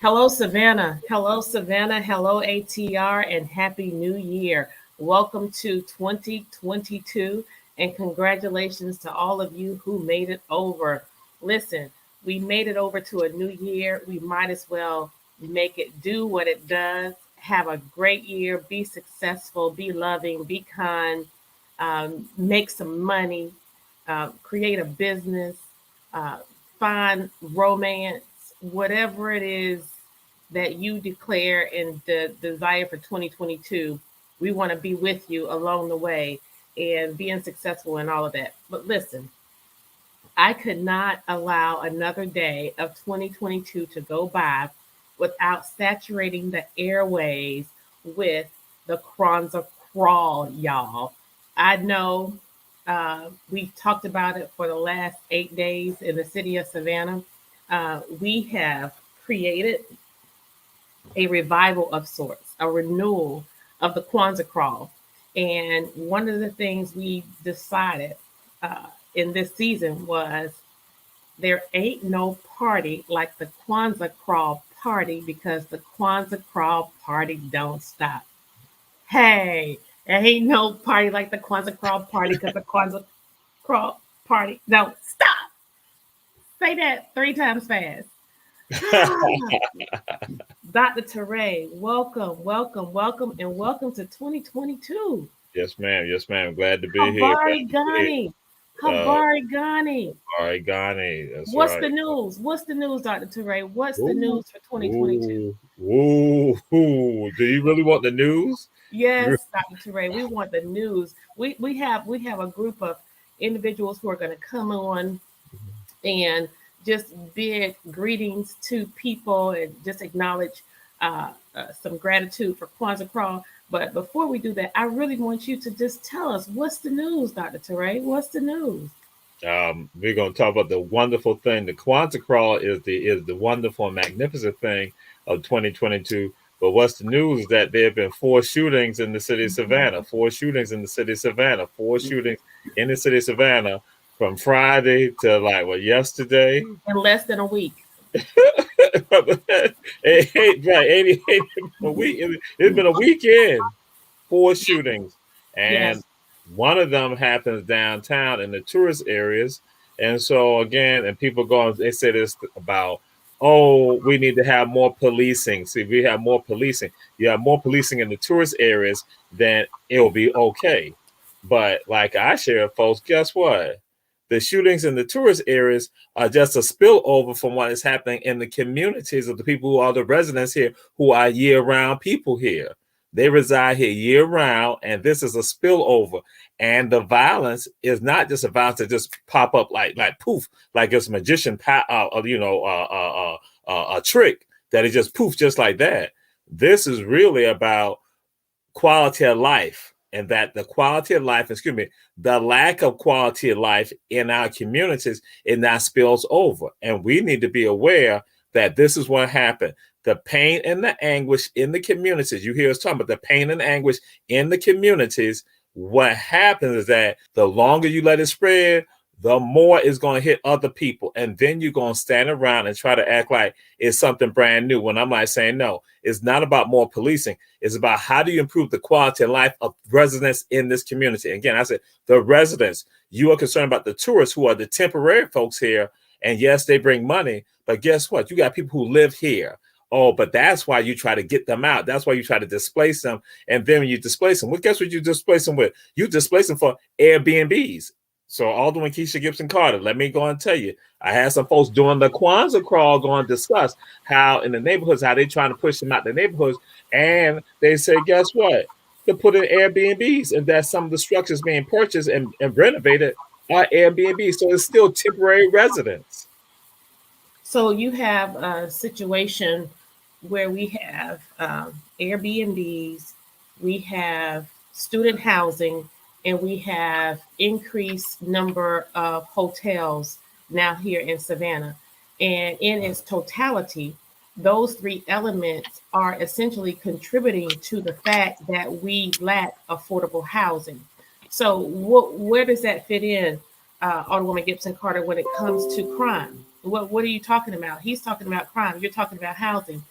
Hello, Savannah. Hello, Savannah. Hello, ATR, and Happy New Year. Welcome to 2022, and congratulations to all of you who made it over. Listen, we made it over to a new year. We might as well make it do what it does. Have a great year. Be successful. Be loving. Be kind. Make some money. Create a business. Uh, find romance. Whatever it is that you declare and the desire for 2022, we want to be with you along the way and being successful in all of that. But listen, I could not allow another day of 2022 to go by without saturating the airways with the Kwanzaa Krawl, y'all. I know we've talked about it for the last 8 days in the city of Savannah. We have created a revival of sorts, a renewal of the Kwanzaa Krawl. And one of the things we decided in this season was there ain't no party like the Kwanzaa Krawl party because the Kwanzaa Krawl party don't stop. Hey, there ain't no party like the Kwanzaa Krawl party because the Kwanzaa Krawl party don't stop. Say that 3 times fast. Dr. Teray, welcome, welcome, welcome, and welcome to 2022. Yes, ma'am. Yes, ma'am. Glad to be here. Habari Ghani. Habari Ghani. Habari Ghani. That's What's right. the news? What's the news, Dr. Teray? What's the news for 2022? Ooh. Do you really want the news? Yes, Dr. Teray, we want the news. We have a group of individuals who are going to come on and just big greetings to people and just acknowledge some gratitude for Kwanzaa Krawl. But before we do that, I really want you to just tell us what's the news, Dr. Teray. What's the news? We're going to talk about the wonderful thing. The Kwanzaa Krawl is the wonderful and magnificent thing of 2022. But what's the news is that there have been 4 shootings in the city of Savannah. 4 shootings in the city of Savannah. 4 shootings in the city of Savannah from Friday to yesterday. In less than a week. Right, 88 a week. It's been a weekend. 4 shootings, and Yes. one of them happens downtown in the tourist areas. And so again, and people go, they say this about, oh, we need to have more policing. See, if we have more policing, you have more policing in the tourist areas, then it'll be okay. But like I share, folks, guess what? The shootings in the tourist areas are just a spillover from what is happening in the communities of the people who are the residents here, who are year-round people here. They reside here year-round, and this is a spillover. And the violence is not just a violence that just pop up like poof, like it's a magician, a trick that it just poof just like that. This is really about quality of life. And that the quality of life, the lack of quality of life in our communities, it now spills over. And we need to be aware that this is what happened. The pain and the anguish in the communities, you hear us talking about the pain and anguish in the communities. What happens is that the longer you let it spread, the more it's going to hit other people. And then you're going to stand around and try to act like it's something brand new. When I'm like saying, no, it's not about more policing. It's about how do you improve the quality of life of residents in this community. Again, I said, the residents, you are concerned about the tourists who are the temporary folks here. And yes, they bring money, but guess what? You got people who live here. Oh, but that's why you try to get them out. That's why you try to displace them. And then when you displace them, well, guess what you displace them with? You displace them for Airbnbs. So Alderwoman Kesha Gibson Carter, let me go and tell you, I had some folks doing the Kwanzaa Krawl going to discuss how in the neighborhoods, how they trying to push them out the neighborhoods. And they say, guess what? To put in Airbnbs, and that some of the structures being purchased and renovated are Airbnbs. So it's still temporary residence. So you have a situation where we have Airbnbs, we have student housing, and we have increased number of hotels now here in Savannah. And in its totality, those 3 elements are essentially contributing to the fact that we lack affordable housing. So where does that fit in, Alderwoman Gibson Carter, when it comes to crime? What are you talking about? He's talking about crime. You're talking about housing.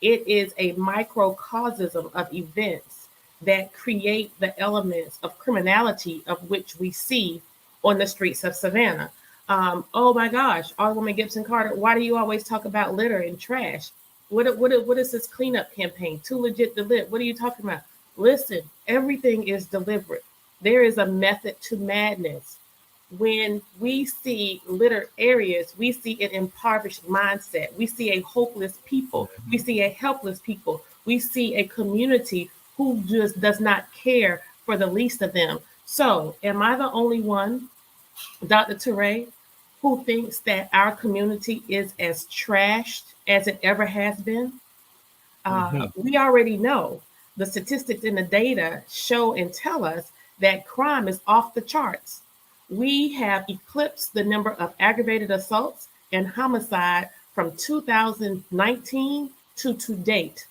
It is a microcosm of events that create the elements of criminality of which we see on the streets of Savannah. Oh my gosh, Alderwoman Gibson Carter, why do you always talk about litter and trash? What is this cleanup campaign? Too legit to live. What are you talking about? Listen, everything is deliberate. There is a method to madness. When we see litter areas, we see an impoverished mindset. We see a hopeless people. We see a helpless people. We see a community who just does not care for the least of them. So, am I the only one, Dr. Teray, who thinks that our community is as trashed as it ever has been? We already know the statistics and the data show and tell us that crime is off the charts. We have eclipsed the number of aggravated assaults and homicide from 2019 to date.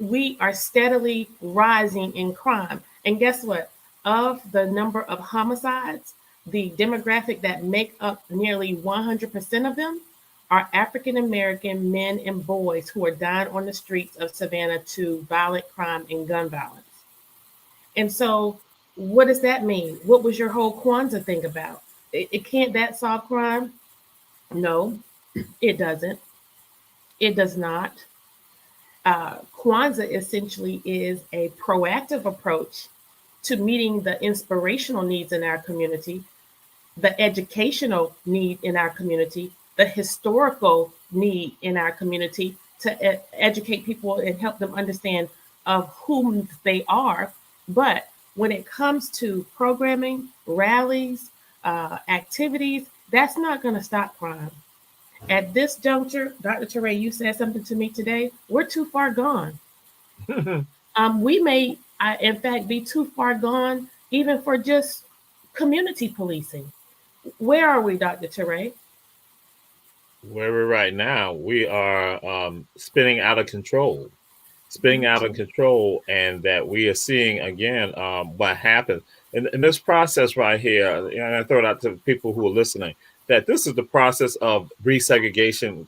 We are steadily rising in crime. And guess what? Of the number of homicides, the demographic that make up nearly 100% of them are African American men and boys who are dying on the streets of Savannah to violent crime and gun violence. And so, what does that mean? What was your whole Kwanzaa thing about? It can't that solve crime? No, it doesn't. It does not. Kwanzaa essentially is a proactive approach to meeting the inspirational needs in our community, the educational need in our community, the historical need in our community to educate people and help them understand of whom they are. But when it comes to programming, rallies, activities, that's not going to stop crime. At this juncture, Dr. Teray, you said something to me today. We're too far gone. We may, in fact, be too far gone even for just community policing. Where are we, Dr. Teray? Where we're right now, we are spinning out of control. And that we are seeing again what happens in this process right here. And I throw it out to people who are listening that this is the process of resegregation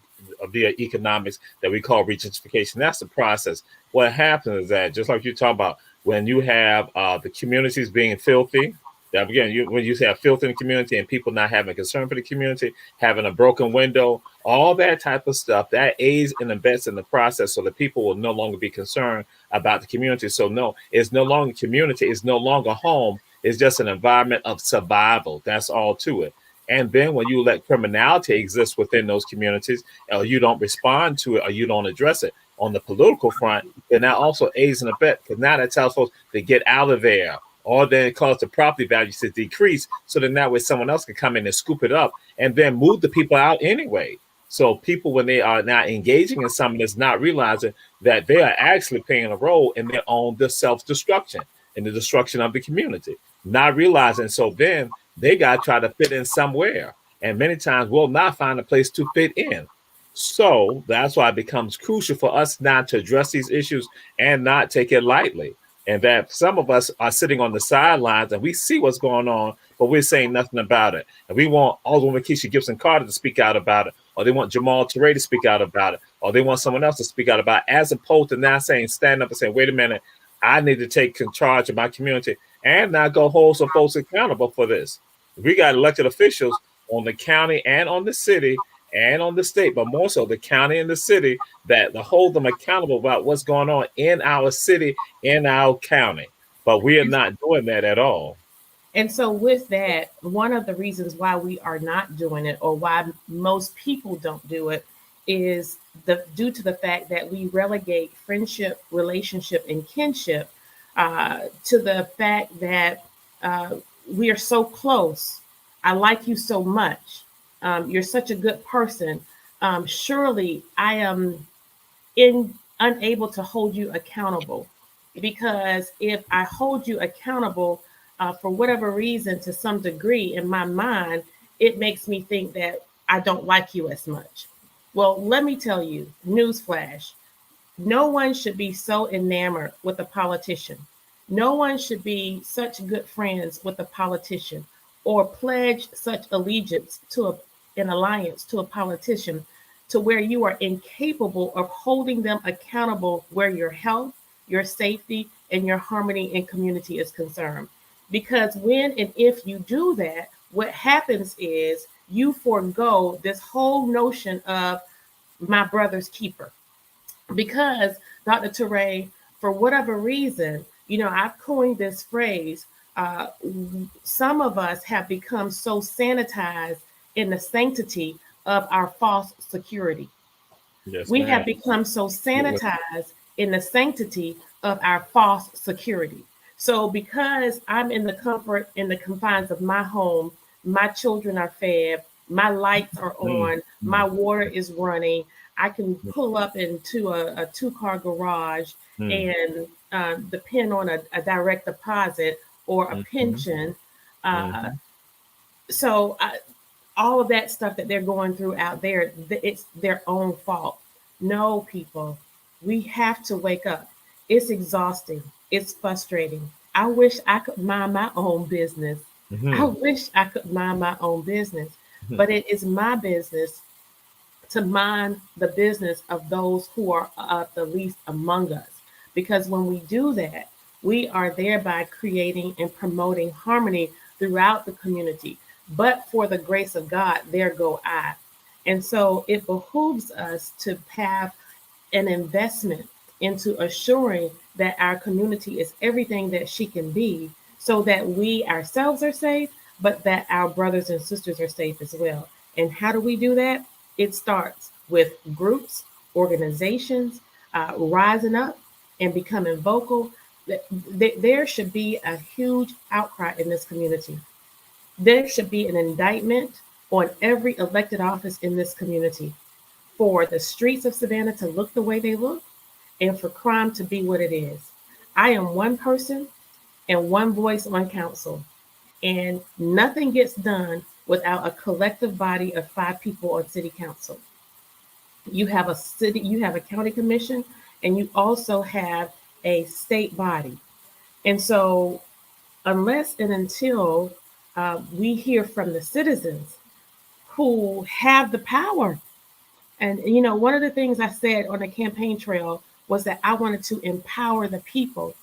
via economics that we call regentrification. That's the process. What happens is that, just like you talk about, when you have the communities being filthy, that again, when you have filth in the community and people not having concern for the community, having a broken window, all that type of stuff, that aids and embeds in the process so that people will no longer be concerned about the community. So no, it's no longer community, it's no longer home, it's just an environment of survival. That's all to it. And then when you let criminality exist within those communities, or you don't respond to it, or you don't address it on the political front, then that also aids and abets, because now that tells folks to get out of there, or then cause the property values to decrease, so then that way someone else can come in and scoop it up and then move the people out anyway. So people, when they are not engaging in something, that's not realizing that they are actually playing a role in their own self-destruction and the destruction of the community, not realizing. So then they got to try to fit in somewhere, and many times will not find a place to fit in. So that's why it becomes crucial for us not to address these issues and not take it lightly. And that some of us are sitting on the sidelines and we see what's going on, but we're saying nothing about it. And we want Alderwoman Kesha Gibson Carter to speak out about it, or they want Jamal Teray to speak out about it, or they want someone else to speak out about it, as opposed to now saying, stand up and say, wait a minute, I need to take charge of my community and not go hold some folks accountable for this. We got elected officials on the county and on the city and on the state, but more so the county and the city, that to hold them accountable about what's going on in our city, in our county. But we are not doing that at all. And so, with that, one of the reasons why we are not doing it, or why most people don't do it, is due to the fact that we relegate friendship, relationship, and kinship to the fact that we are so close. I like you so much. You're such a good person. Surely I am unable to hold you accountable, because if I hold you accountable for whatever reason, to some degree, in my mind, it makes me think that I don't like you as much. Well, let me tell you, newsflash, no one should be so enamored with a politician. No one should be such good friends with a politician, or pledge such allegiance to an alliance to a politician, to where you are incapable of holding them accountable where your health, your safety, and your harmony in community is concerned. Because when and if you do that, what happens is you forego this whole notion of my brother's keeper. Because Dr. Teray, for whatever reason, I've coined this phrase. Uh, some of us have become so sanitized in the sanctity of our false security. Yes, We ma'am. have become so sanitized in the sanctity of our false security. So, because I'm in the comfort, in the confines of my home, my children are fed, my lights are Mm, on, my mm, water is running, I can pull up into a two-car garage mm, and depend on a direct deposit or a mm, mm, pension. Uh, mm. so, all of that stuff that they're going through out there, it's their own fault. No, people, we have to wake up. It's exhausting. It's frustrating. I wish I could mind my own business. I Mhm, wish I could mind my own business, mhm. but it is my business to mind the business of those who are the least among us. Because when we do that, we are thereby creating and promoting harmony throughout the community. But for the grace of God, there go I. And so it behooves us to have an investment into assuring that our community is everything that she can be so that we ourselves are safe, but that our brothers and sisters are safe as well. And how do we do that? It starts with groups, organizations, rising up and becoming vocal. There should be a huge outcry in this community. There should be an indictment on every elected office in this community for the streets of Savannah to look the way they look and for crime to be what it is. I am one person and one voice on council, and nothing gets done without a collective body of 5 people on city council. You have a county commission, and you also have a state body. And so, unless and until we hear from the citizens who have the power. And one of the things I said on the campaign trail was that I wanted to empower the people.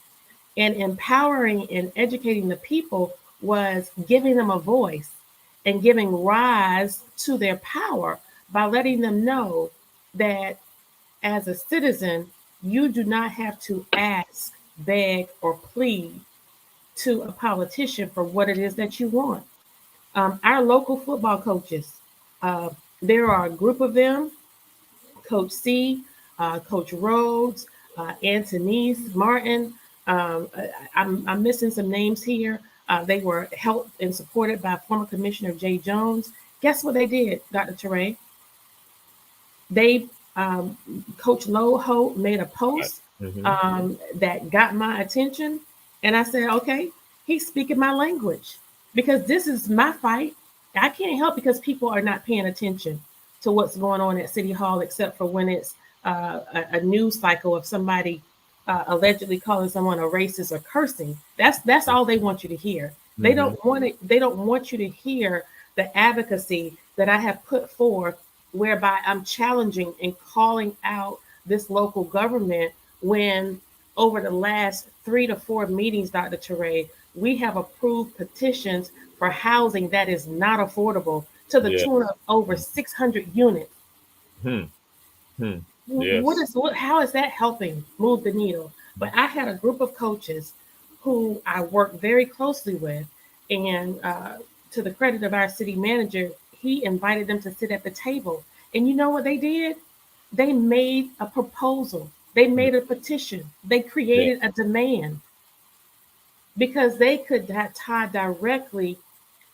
And empowering and educating the people was giving them a voice and giving rise to their power by letting them know that as a citizen, you do not have to ask, beg, or plead to a politician for what it is that you want. Our local football coaches, uh, there are a group of them. Coach C, Coach Rhodes, Antonise Martin. I'm missing some names here. They were helped and supported by former Commissioner Jay Jones. Guess what they did, Dr. Teray? They, Coach Loho made a Right. post Mhm. that got my attention. And I said, okay, he's speaking my language because this is my fight. I can't help because people are not paying attention to what's going on at City Hall, except for when it's a news cycle of somebody allegedly calling someone a racist or cursing. That's all they want you to hear. They Mhm. don't want it. They don't want you to hear the advocacy that I have put forth, whereby I'm challenging and calling out this local government when over the last 3 to 4 meetings, Dr. Teray, we have approved petitions for housing that is not affordable to the Yeah. tune of over 600 units. Hmm. Hmm. Yes. How is that helping move the needle? But I had a group of coaches who I worked very closely with, and to the credit of our city manager, he invited them to sit at the table. And you know what they did? They made a proposal. They Mhm. made a petition. They Yeah. created a demand because they could tie directly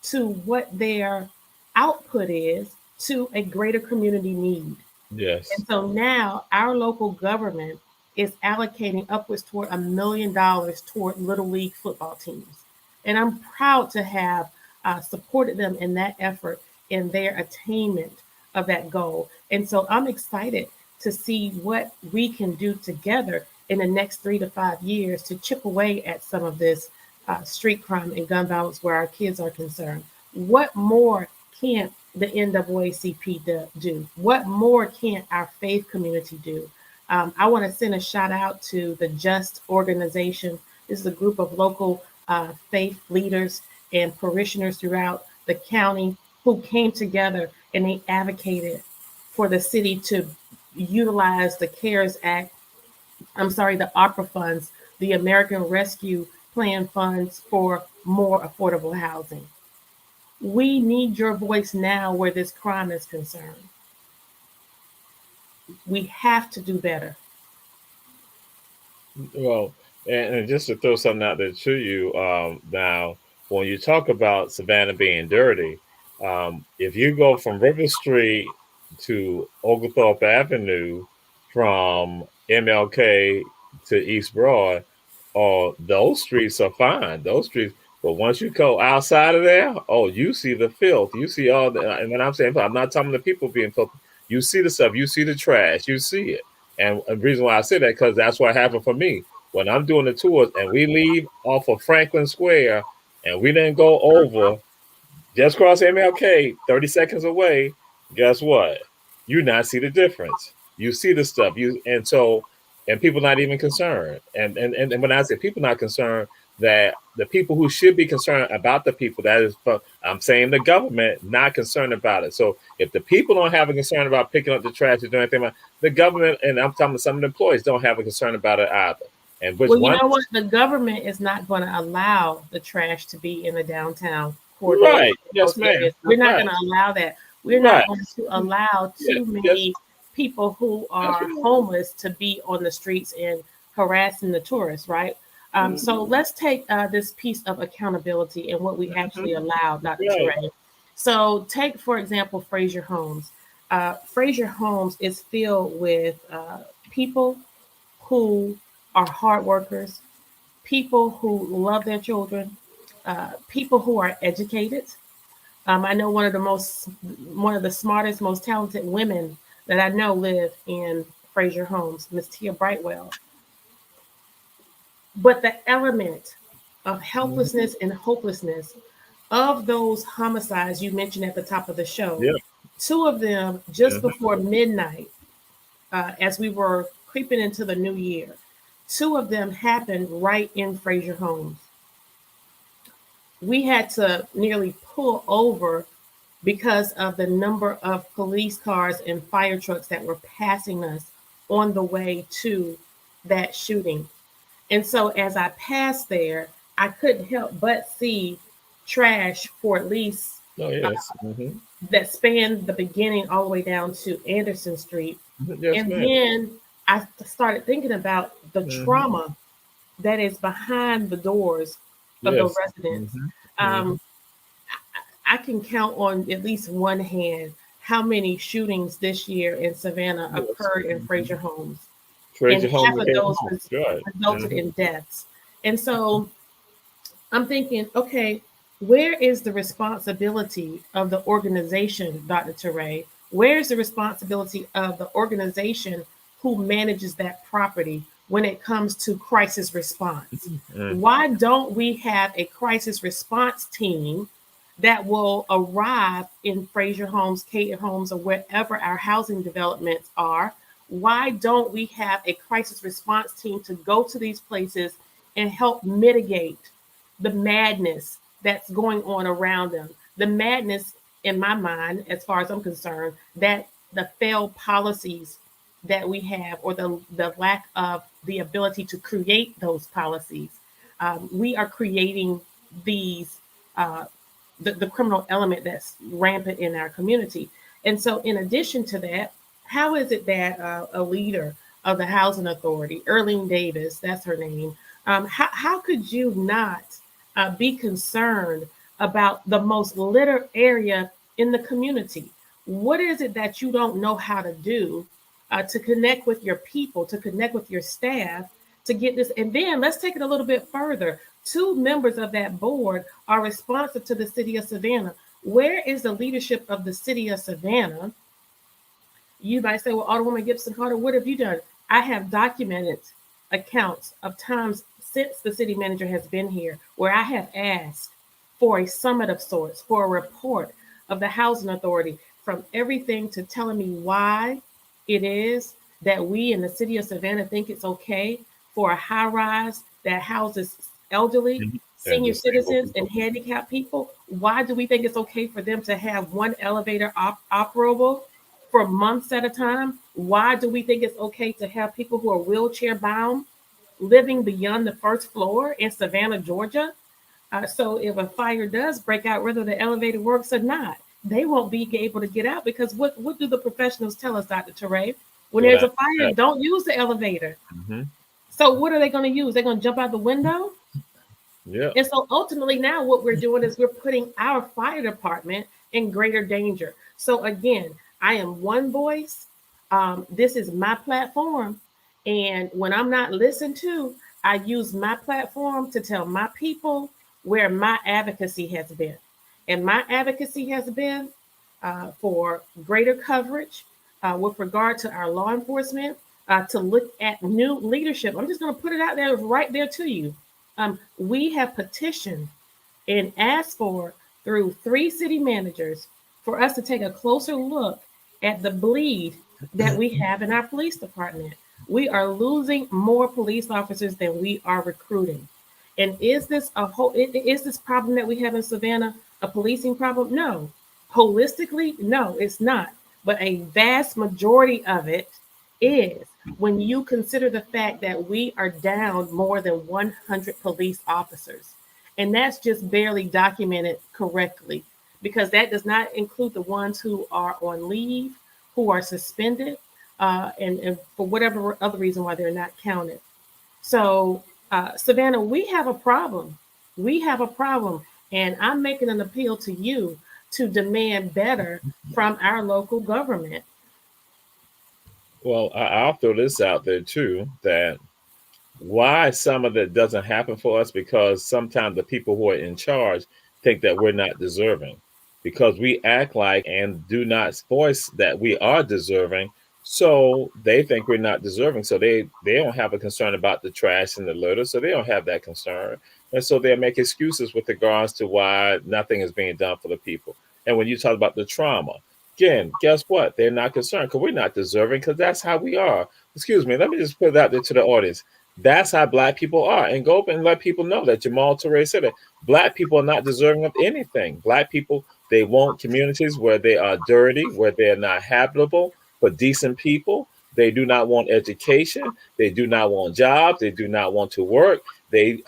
to what their output is to a greater community need. Yes. And so now our local government is allocating upwards toward $1 million toward Little League football teams. And I'm proud to have supported them in that effort in their attainment of that goal. And so I'm excited to see what we can do together in the next 3 to 5 years to chip away at some of this street crime and gun violence where our kids are concerned. What more can the NAACP do? What more can our faith community do? I want to send a shout out to the Just organization. This is a group of local faith leaders and parishioners throughout the county who came together and they advocated for the city to utilize the CARES Act, the ARPA funds, the American Rescue Plan funds for more affordable housing. We need your voice now where this crime is concerned. We have to do better. Well, and just to throw something out there to you, now, when you talk about Savannah being dirty, if you go from River Street to Oglethorpe Avenue, from MLK to East Broad, those streets are fine. Those streets, but once you go outside of there, oh, you see the filth. You see all the, and when I'm saying, I'm not talking the people being filthy. You see the stuff. You see the trash. You see it. And the reason why I say that, because that's what happened for me. When I'm doing the tours and we leave off of Franklin Square and we didn't go over, just cross MLK 30 seconds away, guess what? You not see the difference. You see the stuff. And people not even concerned. And when I say people not concerned, that the people who should be concerned about the people, that is, I'm saying the government not concerned about it. So if the people don't have a concern about picking up the trash or doing anything about the government, and I'm talking about some of the employees don't have a concern about it either. And you know what? The government is not going to allow the trash to be in the downtown corridor. Right. Yes, ma'am. We're not going to allow that. We're not going to allow too many people who are homeless to be on the streets and harassing the tourists, right? So let's take this piece of accountability and what we actually allow, Dr. Teray. So take, for example, Fraser Homes. Fraser Homes is filled with people who are hard workers, people who love their children, people who are educated. I know one of the smartest, most talented women that I know live in Fraser Homes, Miss Tia Brightwell. But the element of helplessness and hopelessness of those homicides you mentioned at the top of the show, two of them just before midnight, as we were creeping into the new year, two of them happened right in Fraser Homes. We had to nearly pull over because of the number of police cars and fire trucks that were passing us on the way to that shooting. And so as I passed there, I couldn't help but see trash for at least that spanned the beginning all the way down to Anderson Street. Then I started thinking about the trauma that is behind the doors of the residents. I can count on at least one hand how many shootings this year in Savannah occurred in Fraser Homes. And half of those resulted in deaths. And so I'm thinking, okay, where is the responsibility of the organization, Dr. Teray? Where is the responsibility of the organization who manages that property when it comes to crisis response? Why don't we have a crisis response team that will arrive in Fraser Homes, Caton Homes, or wherever our housing developments are? Why don't we have a crisis response team to go to these places and help mitigate the madness that's going on around them? The madness, in my mind, as far as I'm concerned, that the failed policies that we have, or the lack of the ability to create those policies. We are creating these the criminal element that's rampant in our community. And so in addition to that, how is it that a leader of the housing authority, Earlene Davis, that's her name, how could you not be concerned about the most littered area in the community? What is it that you don't know how to do to connect with your people, to connect with your staff, to get this? And then let's take it a little bit further. Two members of that board are responsive to the city of Savannah. Where is the leadership of the city of Savannah? You might say, well, Alderwoman Gibson Carter, what have you done? I have documented accounts of times since the city manager has been here where I have asked for a summit of sorts, for a report of the housing authority, from everything to telling me why it is that we in the city of Savannah think it's okay for a high rise that houses elderly, And senior disabled citizens, people. and handicapped people. Why do we think it's okay for them to have one elevator operable for months at a time? Why do we think it's okay to have people who are wheelchair bound living beyond the first floor in Savannah, Georgia? So if a fire does break out, whether the elevator works or not, they won't be able to get out, because what do the professionals tell us, Dr. Teray? When So there's a that, fire, don't use the elevator. mm-hmm. So what are they going to use? They're going to jump out the window? Yeah. And so ultimately now what we're doing is we're putting our fire department in greater danger. So again, I am one voice. This is my platform. And when I'm not listened to, I use my platform to tell my people where my advocacy has been. And my advocacy has been for greater coverage with regard to our law enforcement, to look at new leadership. I'm just going to put it out there right there to you. We have petitioned and asked for, through 3 city managers, for us to take a closer look at the bleed that we have in our police department. We are losing more police officers than we are recruiting. And is this is this problem that we have in Savannah a policing problem? No. Holistically, no, it's not. But a vast majority of it is, when you consider the fact that we are down more than 100 police officers. And that's just barely documented correctly, because that does not include the ones who are on leave, who are suspended, and for whatever other reason why they're not counted. So, Savannah, we have a problem. We have a problem. And I'm making an appeal to you to demand better from our local government. Well, I'll throw this out there too, that why some of that doesn't happen for us, because sometimes the people who are in charge think that we're not deserving, because we act like and do not voice that we are deserving. So they think we're not deserving. So they don't have a concern about the trash and the litter. So they don't have that concern. And so they make excuses with regards to why nothing is being done for the people. And when you talk about the trauma, again, guess what? They're not concerned because we're not deserving, because that's how we are. Excuse me, let me just put it out there to the audience. That's how Black people are. And go up and let people know that Jamal Touré said it. Black people are not deserving of anything. Black people, they want communities where they are dirty, where they are not habitable for decent people. They do not want education. They do not want jobs. They do not want to work. They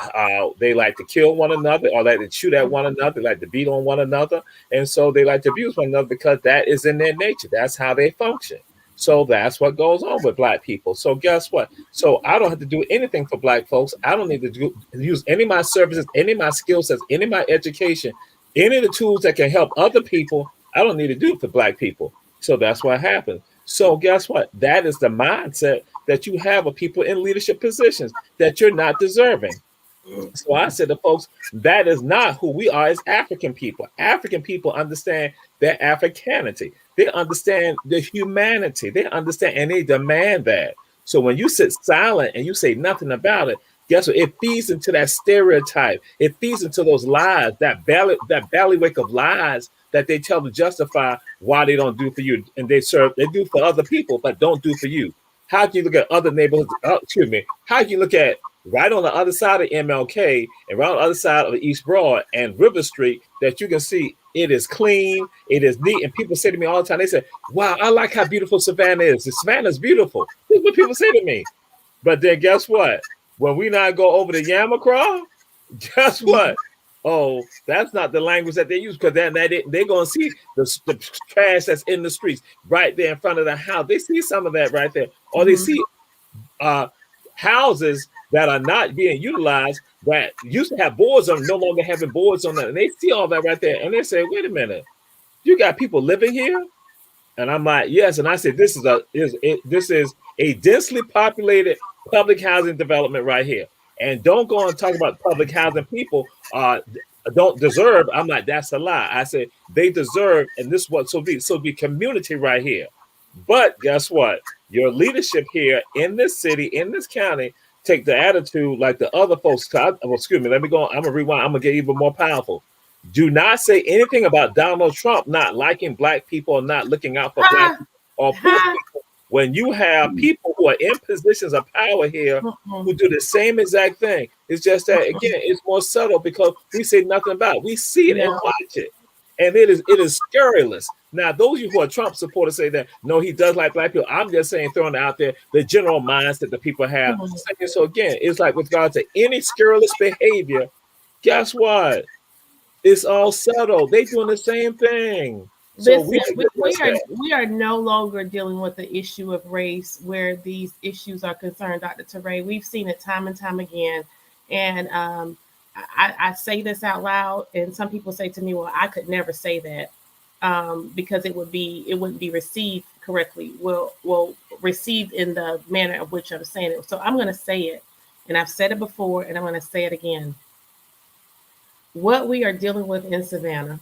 like to kill one another, or like to shoot at one another. They like to beat on one another. And so they like to abuse one another, because that is in their nature. That's how they function. So that's what goes on with Black people. So guess what? So I don't have to do anything for Black folks. I don't need to use any of my services, any of my skill sets, any of my education, any of the tools that can help other people. I don't need to do it for Black people. So that's what happens. So guess what? That is the mindset that you have of people in leadership positions, that you're not deserving. So I said to folks, that is not who we are as African people. African people understand their Africanity. They understand the humanity. They understand and they demand that. So when you sit silent and you say nothing about it, guess what? It feeds into that stereotype. It feeds into those lies, that ballywake of lies that they tell to justify why they don't do for you. And they do for other people, but don't do for you. How can you look at other neighborhoods? Excuse me. How can you look at right on the other side of MLK and right on the other side of the East Broad and River Street, that you can see it is clean, it is neat. And people say to me all the time, they say, wow, I like how beautiful Savannah is. Savannah is beautiful. That's what people say to me. But then guess what? When we now go over to Yamacraw, guess what? Oh, that's not the language that they use, because they're going to see the trash that's in the streets right there in front of the house. They see some of that right there. Or they see houses that are not being utilized, that used to have boards on, no longer having boards on them. And they see all that right there. And they say, wait a minute, you got people living here? And I'm like, yes. And I said, this is a densely populated public housing development right here. And don't go and talk about public housing people don't deserve. I'm like, that's a lie. I said, they deserve, and this is what so be community right here. But guess what? Your leadership here in this city, in this county, take the attitude like the other folks. Excuse me, let me go. I'm gonna rewind. I'm gonna get even more powerful. Do not say anything about Donald Trump not liking black people or not looking out for black Ha, people or poor ha. people when you have people who are in positions of power here who do the same exact thing. It's just that again, it's more subtle because we say nothing about it. We see it and Yeah. watch it. And it is scurrilous. Now, those of you who are Trump supporters say that no, he does like black people. I'm just saying, throwing out there the general mindset that people have. So again, it's like with regard to any scurrilous behavior, guess what? It's all subtle. They doing the same thing. So we Listen, should we address are that. we are no longer dealing with the issue of race where these issues are concerned, Dr. Teray. We've seen it time and time again. And I say this out loud, and some people say to me, well, I could never say that because it wouldn't be received correctly. Well, received in the manner of which I'm saying it. So I'm going to say it, and I've said it before, and I'm going to say it again. What we are dealing with in Savannah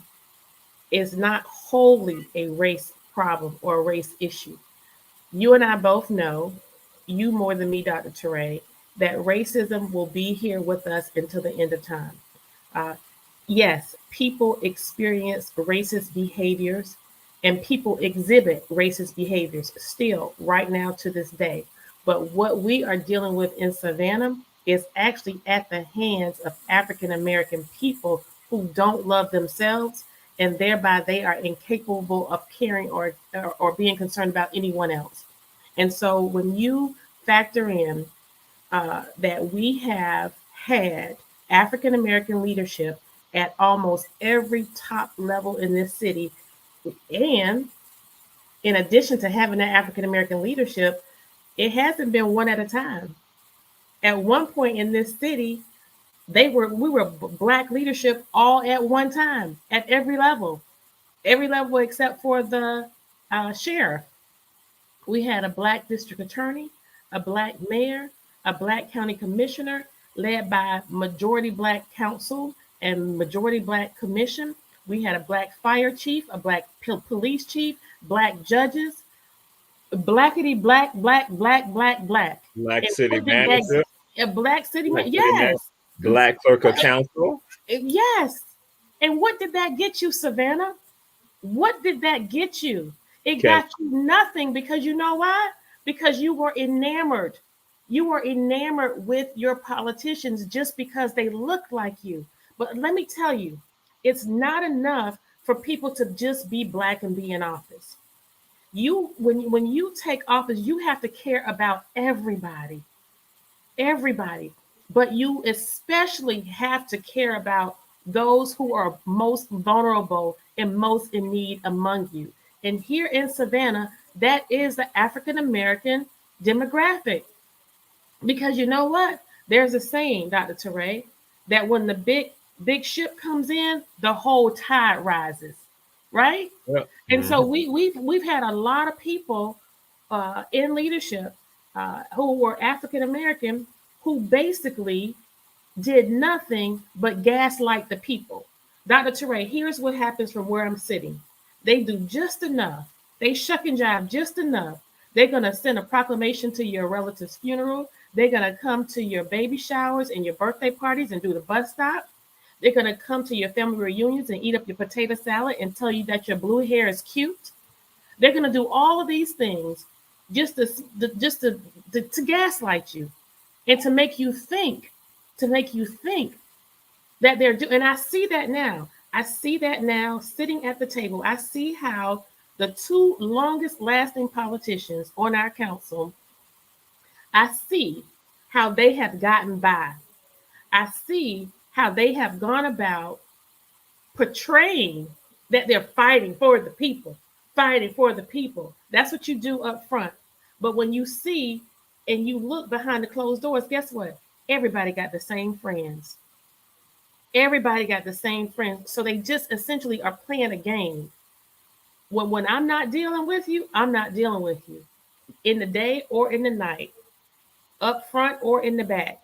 is not wholly a race problem or a race issue. You and I both know, you more than me, Dr. Teray, that racism will be here with us until the end of time. Uh, yes, people experience racist behaviors and people exhibit racist behaviors still right now to this day. But what we are dealing with in Savannah is actually at the hands of African American people who don't love themselves, and thereby they are incapable of caring or being concerned about anyone else. And so when you factor in that we have had African American leadership at almost every top level in this city. And in addition to having that African American leadership, it hasn't been one at a time. At one point in this city, we were black leadership all at one time at every level except for the sheriff. We had a black district attorney, a black mayor, a black county commissioner led by majority black council and majority black commission. We had a black fire chief, a black police chief, black judges, blackity black, black, black, black, black. Black And city what did that manager, a black city black man? city man, Yes. black clerk of council. Yes. And what did that get you, Savannah? What did that get you? It Okay. got you nothing because you know why? Because you were enamored. You were enamored with your politicians just because they looked like you. But let me tell you, it's not enough for people to just be black and be in office. When you take office, you have to care about everybody. Everybody. But you especially have to care about those who are most vulnerable and most in need among you. And here in Savannah, that is the African American demographic. Because you know what? There's a saying, Dr. Teray, that when the big ship comes in, the whole tide rises, right? Yep. And so we've had a lot of people in leadership who were African American who basically did nothing but gaslight the people. Dr. Teray, here's what happens from where I'm sitting. They do just enough. They shuck and jive just enough. They're going to send a proclamation to your relative's funeral. They're going to come to your baby showers and your birthday parties and do the bus stop. They're going to come to your family reunions and eat up your potato salad and tell you that your blue hair is cute. They're going to do all of these things just to gaslight you and to make you think that they're doing. And I see that now. I see that now sitting at the table. I see how the two longest lasting politicians on our council, I see how they have gotten by. I see how they have gone about portraying that they're fighting for the people, fighting for the people. That's what you do up front. But when you see and you look behind the closed doors, guess what? Everybody got the same friends. Everybody got the same friends. So they just essentially are playing a game. When I'm not dealing with you, I'm not dealing with you in the day or in the night, up front or in the back.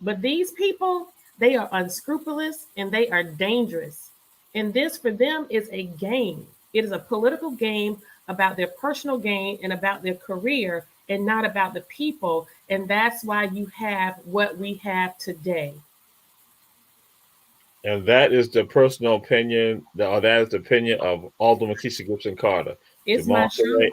But these people, they are unscrupulous and they are dangerous. And this for them is a game. It is a political game about their personal gain and about their career and not about the people. And that's why you have what we have today. And that is the personal opinion, or that is the opinion of Alderwoman Kesha Gibson Carter. It's my Jamal show. Touré.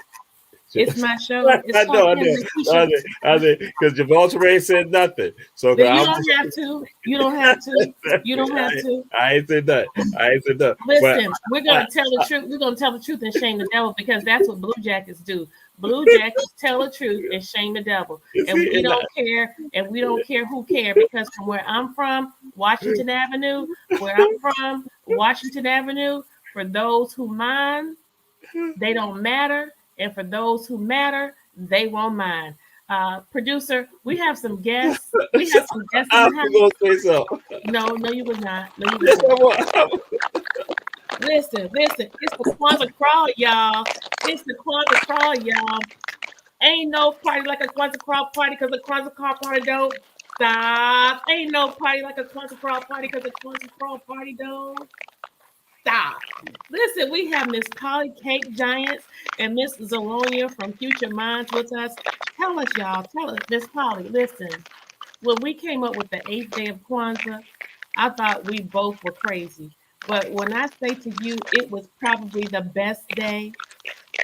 It's my show. It's I called know, Kandily Kesha. because Jamal Touré said nothing. So Then you I'm don't have to. You don't have to. You don't have to. I ain't said that. I ain't said that. But Listen, we're gonna tell the truth. We're gonna tell the truth and shame the devil because that's what Blue Jackets do. Blue Jackets tell the truth and shame the devil. you And see, we don't care, and we don't care who care because from where I'm from, Washington Avenue, where I'm from, Washington Avenue, for those who mind, they don't matter, and for those who matter, they won't mind. Producer, we have some guests. We have some guests in I the was gonna house. say so. No, no, you was not. No, you was Yes, not. I was. Listen, listen. It's the Kwanzaa Krawl, y'all. It's the Kwanzaa Krawl, y'all. Ain't no party like a Kwanzaa Krawl party because the Kwanzaa Krawl party don't stop. Ain't no party like a Kwanzaa Krawl party because the Kwanzaa Krawl party don't stop. Listen, we have Miss Polly Cake Giants and Miss Zalonia from Future Minds with us. Tell us, y'all. Tell us, Miss Polly. Listen, when we came up with the 8th day of Kwanzaa, I thought we both were crazy. But when I say to you, it was probably the best day.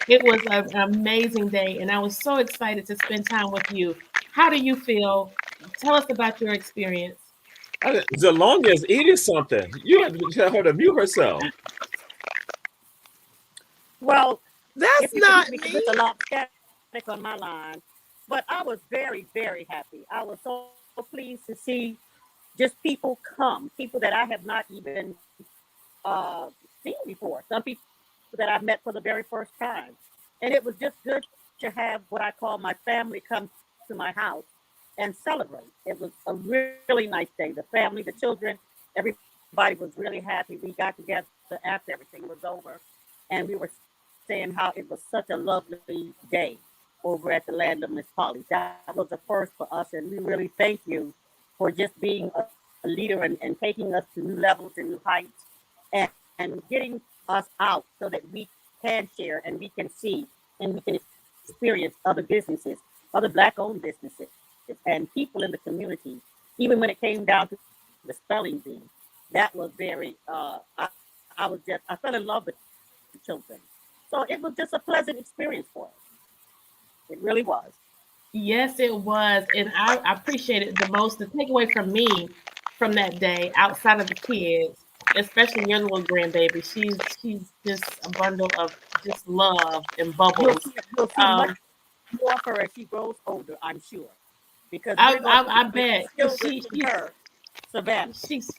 It was an amazing day, and I was so excited to spend time with you. How do you feel? Tell us about your experience. Zalonia is eating something. You have to tell her to mute herself. Well, That's if you can not hear me, because me. it's a lot of static on my line. But I was very, very happy. I was so pleased to see just people come, people that I have not even seen before. Some people that I've met for the very first time. And it was just good to have what I call my family come to my house and celebrate. It was a really nice day. The family, the children, everybody was really happy. We got together after everything was over, and we were saying how it was such a lovely day over at the land of Miss Polly. That was a first for us, and we really thank you for just being a leader and taking us to new levels and new heights and getting us out so that we can share and we can see and we can experience other businesses, other Black-owned businesses, and people in the community. Even when it came down to the spelling bee, that was very. I fell in love with the children. So it was just a pleasant experience for us. It really was. Yes, it was, and I appreciate it the most. The takeaway from me from that day, outside of the kids, especially your little grandbaby, she's just a bundle of just love and bubbles. You'll see much Um, more of her as she grows older, I'm sure, because we're going to I be bet because children to her, Savannah. she's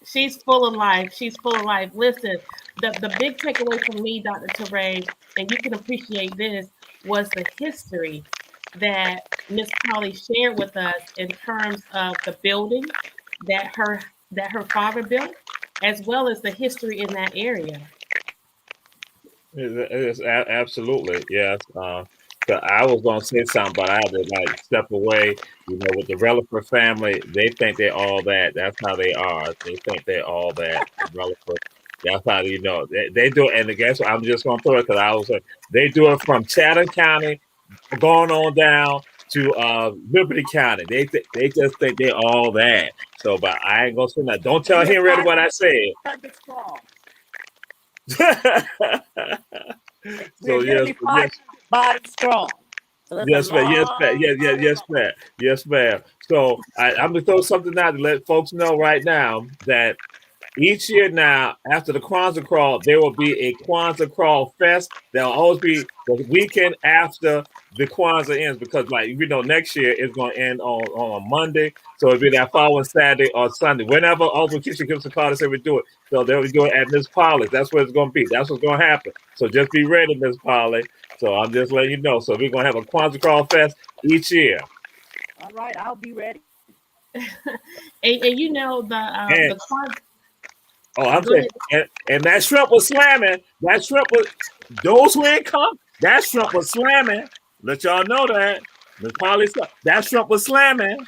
she's full of life. She's full of life. Listen, the big takeaway from me, Dr. Teray, and you can appreciate this, was the history that Miss Polly shared with us in terms of the building that her father built, as well as the history in that area. It's absolutely yes. 'Cause I was gonna say something, but I had to like step away. You know, with the Relifer family, they think they're all that. That's how they are. They think they're all that. Relifer. That's how you know they do it. And guess what? I'm just gonna throw it because I was they do it from Chatham County going on down to Liberty County. They just think they're all that. So, but I ain't gonna say that. Don't tell We're Henrietta what I 500 strong. said. We're So yes, literally yes, 500 bodies strong. So it's a yes, ma'am. Yes, ma'am. long Yes, yes, road. yes, ma'am. Yes, ma'am. So I'm gonna throw something out to let folks know right now that each year now, after the Kwanzaa Crawl, there will be a Kwanzaa Crawl Fest. There'll always be the weekend after the Kwanzaa ends because, like, you know, next year it's going to end on a Monday. So it'll be that following Saturday or Sunday. Whenever Open Kitchen gives a call to say we do it. So they'll be doing it at Miss Polly's. That's where it's going to be. That's what's going to happen. So just be ready, Miss Polly. So I'm just letting you know. So we're going to have a Kwanzaa Crawl Fest each year. All right, I'll be ready. And you know And the Kwanzaa. I'm Go saying, ahead. and that shrimp was slamming. That shrimp was those who ain't come. That shrimp was slamming. Let y'all know that. Miss Polly, that shrimp was slamming. All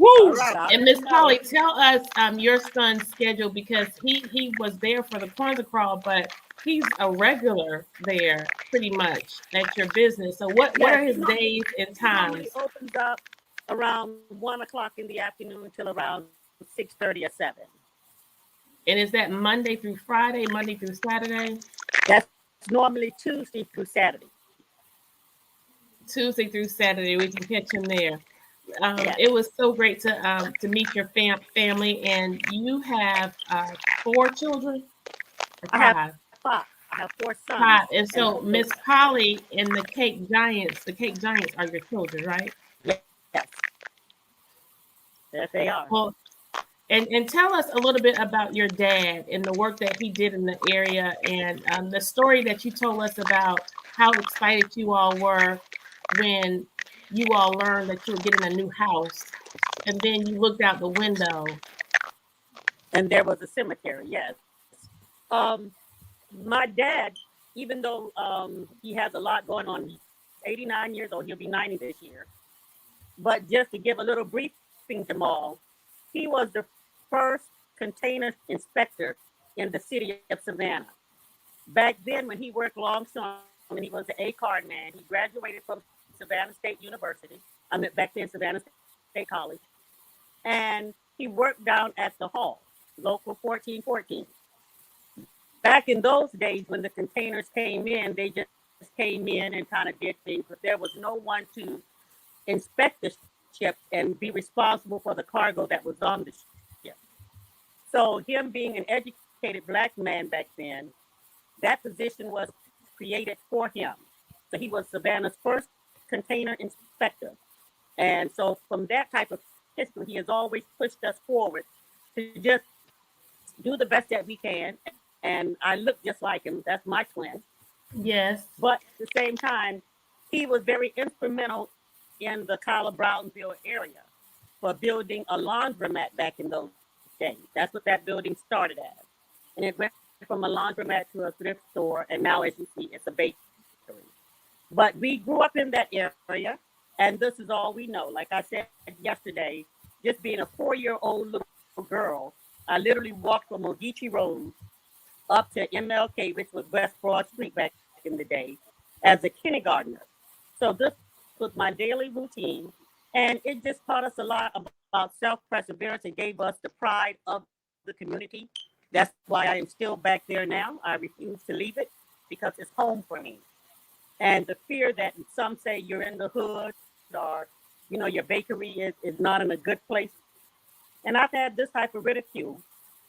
Woo! right, I'll And let Miss you know. Polly, tell us your son's schedule because he was there for the Kwanzaa crawl, but he's a regular there pretty much at your business. So what Yes, are his days and he normally times? opens up around 1 o'clock in the afternoon till around 6:30 or 7. And is that Monday through Friday, Monday through Saturday? That's normally Tuesday through Saturday. Tuesday through Saturday, we can catch him there. Yes. It was so great to meet your family, and you have 4 children or I have 5? 5. I have 4 sons. 5. And and so 4 Miss daughters. Polly and the Cake Giants are your children, right? Yes. Yes, they are. Well, and tell us a little bit about your dad and the work that he did in the area, and the story that you told us about how excited you all were when you all learned that you were getting a new house, and then you looked out the window. And there was a cemetery, yes. Um, my dad, even though he has a lot going on, he's 89 years old, he'll be 90 this year. But just to give a little briefing, Jamal, he was the first container inspector in the city of Savannah. Back then, when he worked longshoreman, he was an A-card man. He graduated from Savannah State University. I mean, back then, Savannah State College. And he worked down at the hall, local 1414. Back in those days, when the containers came in, they just came in and kind of did things, but there was no one to inspect the ship and be responsible for the cargo that was on the ship. So him being an educated Black man back then, that position was created for him. So he was Savannah's first container inspector. And so from that type of history, he has always pushed us forward to just do the best that we can. And I look just like him. That's my twin. Yes. But at the same time, he was very instrumental in the Kyla Brownsville area for building a laundromat back in those days. That's what that building started as. And it went from a laundromat to a thrift store, and now, as you see, it's a bakery. But we grew up in that area, and this is all we know. Like I said yesterday, just being a 4-year-old little girl, I literally walked from Ogeechee Road up to MLK, which was West Broad Street back in the day, as a kindergartner. So this was my daily routine, and it just taught us a lot about self-perseverance and gave us the pride of the community. That's why I am still back there now. I refuse to leave it because it's home for me. And the fear that some say you're in the hood or, your bakery is not in a good place. And I've had this type of ridicule,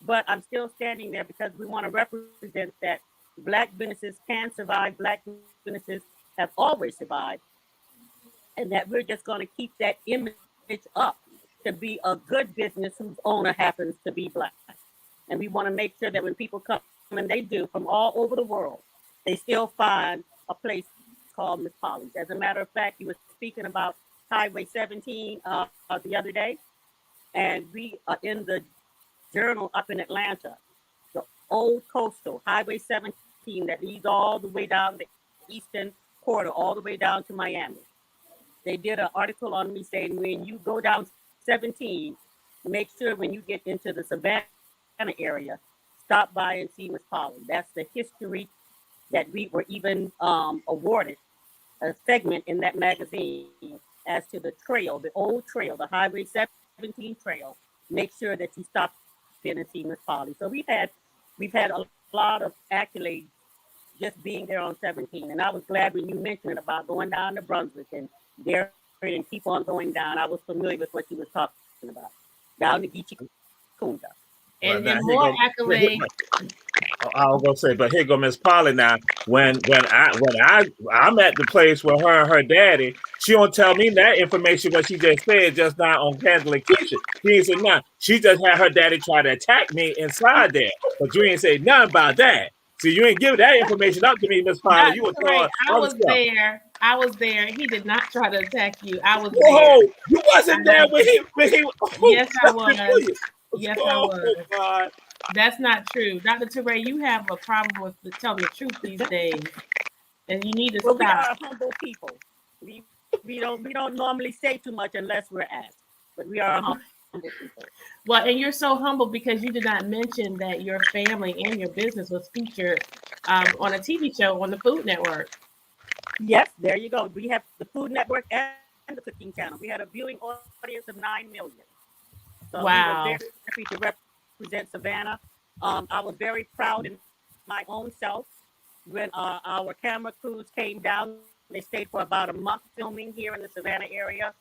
but I'm still standing there because we want to represent that Black businesses can survive. Black businesses have always survived. And that we're just going to keep that image up to be a good business whose owner happens to be Black. And we want to make sure that when people come, and they do, from all over the world, they still find a place called Miss Polly's. As a matter of fact, you were speaking about Highway 17 the other day, and we are in the Journal up in Atlanta, the old coastal Highway 17 that leads all the way down the eastern corridor, all the way down to Miami. They did an article on me saying when you go down 17, make sure when you get into the Savannah area, stop by and see Miss Polly. That's the history that we were even awarded a segment in that magazine as to the trail, the old trail, the Highway 17 trail. Make sure that you stop in and see Miss Polly. So we've had a lot of accolades just being there on 17. And I was glad when you mentioned about going down to Brunswick and there and keep on going down. I was familiar with what you were talking about. Down to Geechee Kunda. And then more accolades. I was gonna say, but here go Miss Polly now. When I'm at the place where her and her daddy, she don't tell me that information what she just said just now on Kandily Kesha. She ain't say nothing. She just had her daddy try to attack me inside there, but you ain't say nothing about that. See, you ain't giving that information up to me, Miss Polly. You were throwing I was there. I was there. He did not try to attack you. I was Whoa, there. you wasn't there when he. Yes, I was. Yes, I was. God. That's not true. Dr. Touré, you have a problem with telling the truth these days. And you need to stop. We are humble people. We don't normally say too much unless we're asked. But we are humble people. Well, and you're so humble because you did not mention that your family and your business was featured on a TV show on the Food Network. Yes, there you go. We have the Food Network and the Cooking Channel. We had a viewing audience of 9 million. So wow. we were very happy to represent Savannah I was very proud in my own self when our camera crews came down. They stayed for about a month filming here in the Savannah area.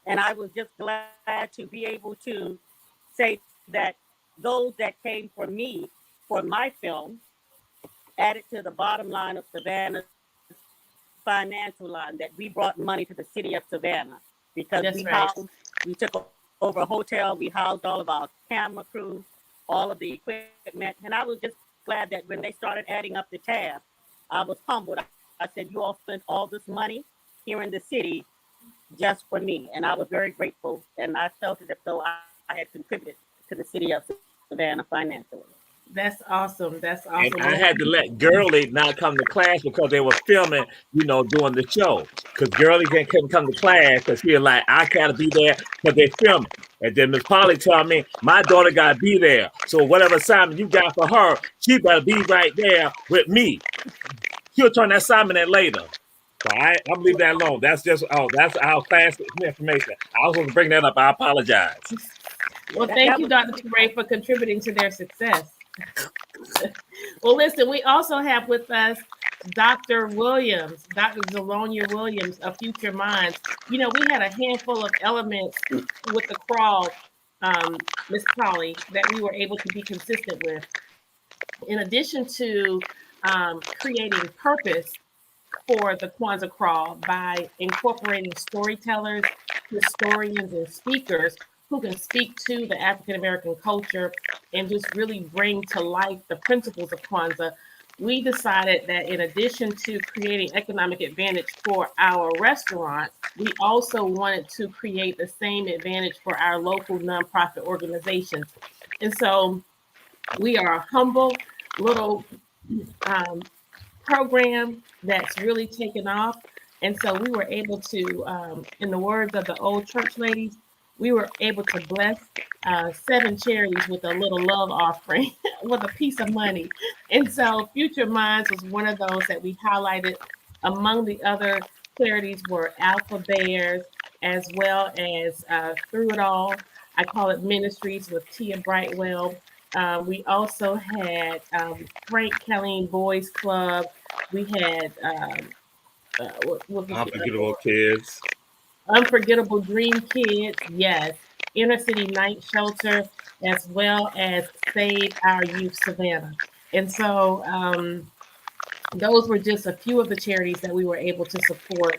And I was just glad to be able to say that those that came for me for my film added to the bottom line of Savannah's financial line, that we brought money to the city of Savannah because That's right. we took over a hotel, we housed all of our camera crew, all of the equipment, and I was just glad that when they started adding up the tab, I was humbled. I said, "You all spent all this money here in the city just for me," and I was very grateful, and I felt as though I had contributed to the city of Savannah financially. That's awesome. That's And awesome. I Well, had to let Girlie not come to class because they were filming, doing the show. Because Girlie couldn't come to class because she was like, I gotta be there because they filming. And then Miss Polly told me my daughter gotta be there. So whatever assignment you got for her, she better be right there with me. She'll turn that assignment in later. So I'm leave that alone. That's our class information. I was going to bring that up. I apologize. well, Yeah, thank that you, was Dr. Teray, for contributing to their success. Well, listen, we also have with us Dr. Williams, Dr. Zelonia Williams of Future Minds. We had a handful of elements with the crawl, Miss Polly, that we were able to be consistent with. In addition to creating purpose for the Kwanzaa Crawl by incorporating storytellers, historians, and speakers who can speak to the African American culture and just really bring to life the principles of Kwanzaa. We decided that in addition to creating economic advantage for our restaurants, we also wanted to create the same advantage for our local nonprofit organizations. And so we are a humble little um, program that's really taken off. And so we were able to, in the words of the old church ladies, we were able to bless 7 charities with a little love offering, with a piece of money. And so Future Minds was one of those that we highlighted. Among the other charities were Alpha Bears, as well as Through It All. I call it Ministries with Tia Brightwell. We also had Frank Colleen Boys Club. We had what was the other Unforgettable one? kids. Unforgettable Dream Kids. Yes, Inner City Night Shelter, as well as Save Our Youth Savannah. And so those were just a few of the charities that we were able to support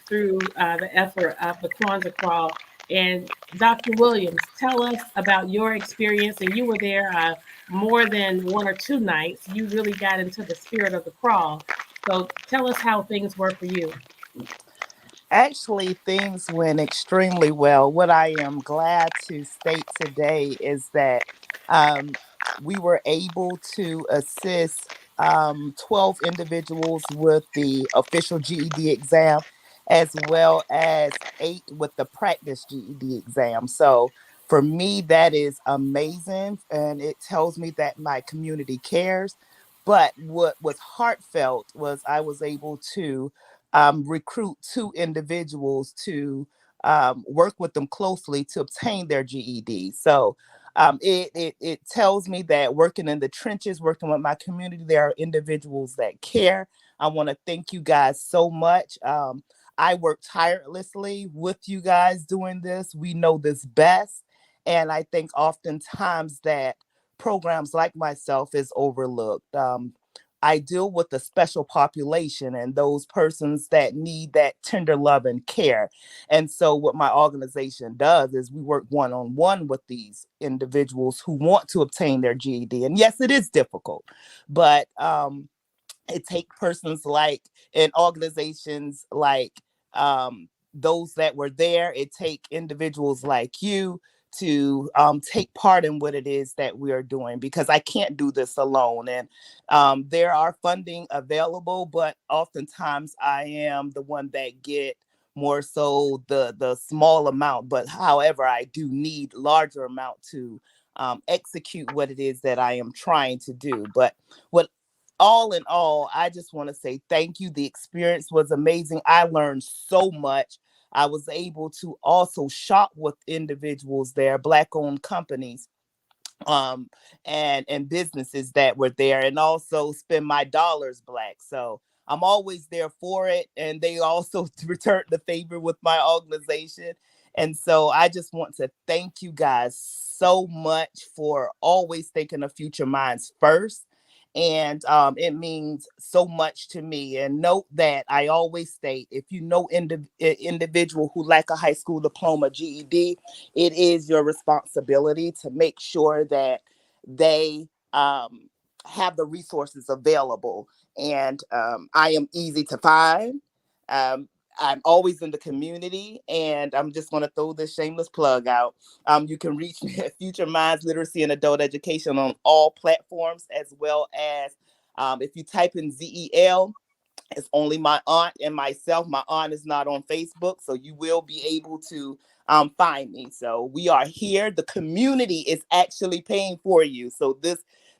through the effort of the Kwanzaa Crawl. And Dr. Williams, tell us about your experience. And you were there more than 1 or 2 nights. You really got into the spirit of the crawl. So tell us how things were for you. Actually, things went extremely well. What I am glad to state today is that um, we were able to assist 12 individuals with the official GED exam, as well as 8 with the practice GED exam. So for me, that is amazing. And it tells me that my community cares. But what was heartfelt was I was able to recruit 2 individuals to work with them closely to obtain their GED. So it tells me that working in the trenches, working with my community, there are individuals that care. I want to thank you guys so much. I work tirelessly with you guys doing this. We know this best. And I think oftentimes that programs like myself is overlooked. I deal with a special population and those persons that need that tender love and care. And so, what my organization does is we work one on one with these individuals who want to obtain their GED. And yes, it is difficult, but it take persons like in organizations like those that were there. It take individuals like you to take part in what it is that we are doing, because I can't do this alone. And there are funding available, but oftentimes I am the one that get more so the small amount. But however, I do need larger amount to execute what it is that I am trying to do. But what all in all, I just want to say thank you. The experience was amazing. I learned so much. I was able to also shop with individuals there, Black owned companies, um and businesses that were there, and also spend my dollars black. So I'm always there for it, and they also returned the favor with my organization. And so I just want to thank you guys so much for always thinking of future minds first. And it means so much to me. And note that I always state, if you know individual who lack a high school diploma, GED, it is your responsibility to make sure that they have the resources available. And I am easy to find. Um, I'm always in the community, and I'm just going to throw this shameless plug out. You can reach me at Future Minds Literacy and Adult Education on all platforms, as well as if you type in ZEL, it's only my aunt and myself. My aunt is not on Facebook, so you will be able to find me. So we are here. The community is actually paying for you. So the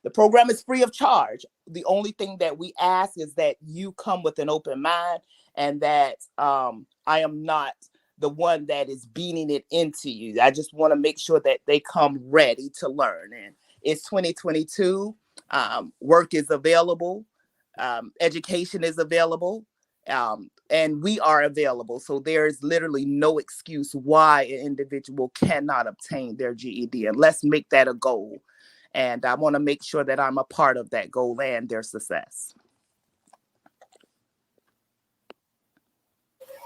program is free of charge. The only thing that we ask is that you come with an open mind, and that I am not the one that is beating it into you. I just want to make sure that they come ready to learn. And it's 2022. Work is available. Education is available, and we are available. So there's literally no excuse why an individual cannot obtain their GED. And let's make that a goal. And I want to make sure that I'm a part of that goal and their success.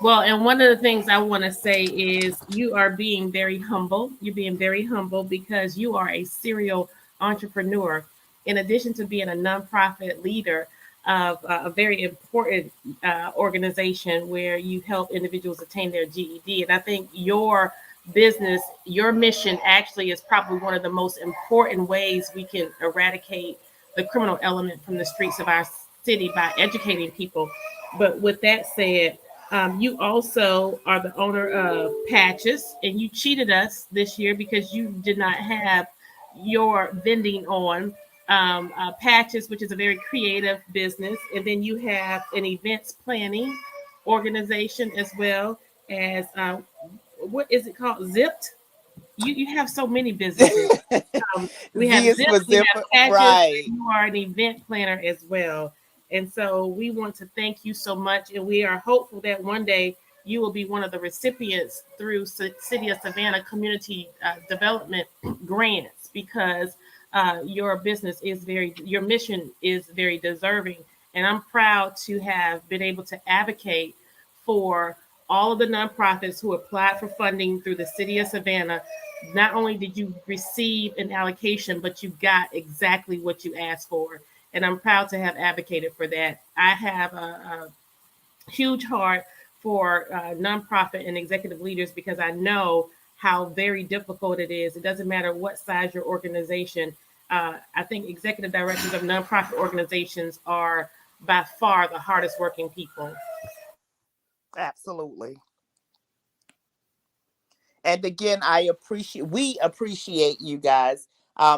Well, and one of the things I want to say is you are being very humble. You're being very humble because you are a serial entrepreneur. In addition to being a nonprofit leader of a very important organization where you help individuals attain their GED. And I think your business, your mission actually is probably one of the most important ways we can eradicate the criminal element from the streets of our city by educating people. But with that said, you also are the owner of Patches, and you cheated us this year because you did not have your vending on Patches, which is a very creative business. And then you have an events planning organization as well as what is it called? Zipped. You have so many businesses. We Z have is for Zipped, we zipper, have Patches, right? and you are an event planner as well. And so we want to thank you so much. And we are hopeful that one day you will be one of the recipients through City of Savannah Community Development grants, because your business is your mission is very deserving. And I'm proud to have been able to advocate for all of the nonprofits who applied for funding through the City of Savannah. Not only did you receive an allocation, but you got exactly what you asked for. And I'm proud to have advocated for that. I have a huge heart for nonprofit and executive leaders because I know how very difficult it is. It doesn't matter what size your organization. I think executive directors of nonprofit organizations are by far the hardest working people. Absolutely. And again, we appreciate you guys.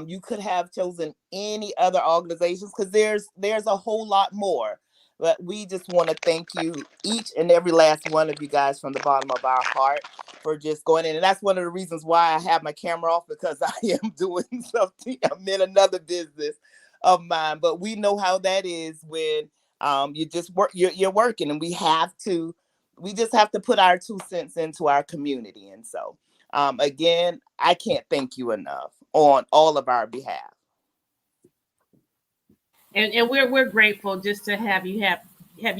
You could have chosen any other organizations, because there's a whole lot more. But we just want to thank you, each and every last one of you guys, from the bottom of our heart, for just going in. And that's one of the reasons why I have my camera off, because I am doing something. I'm in another business of mine. But we know how that is when you just work. You're working, and we just have to put our 2 cents into our community. And so, again, I can't thank you enough on all of our behalf. And we're grateful just to have you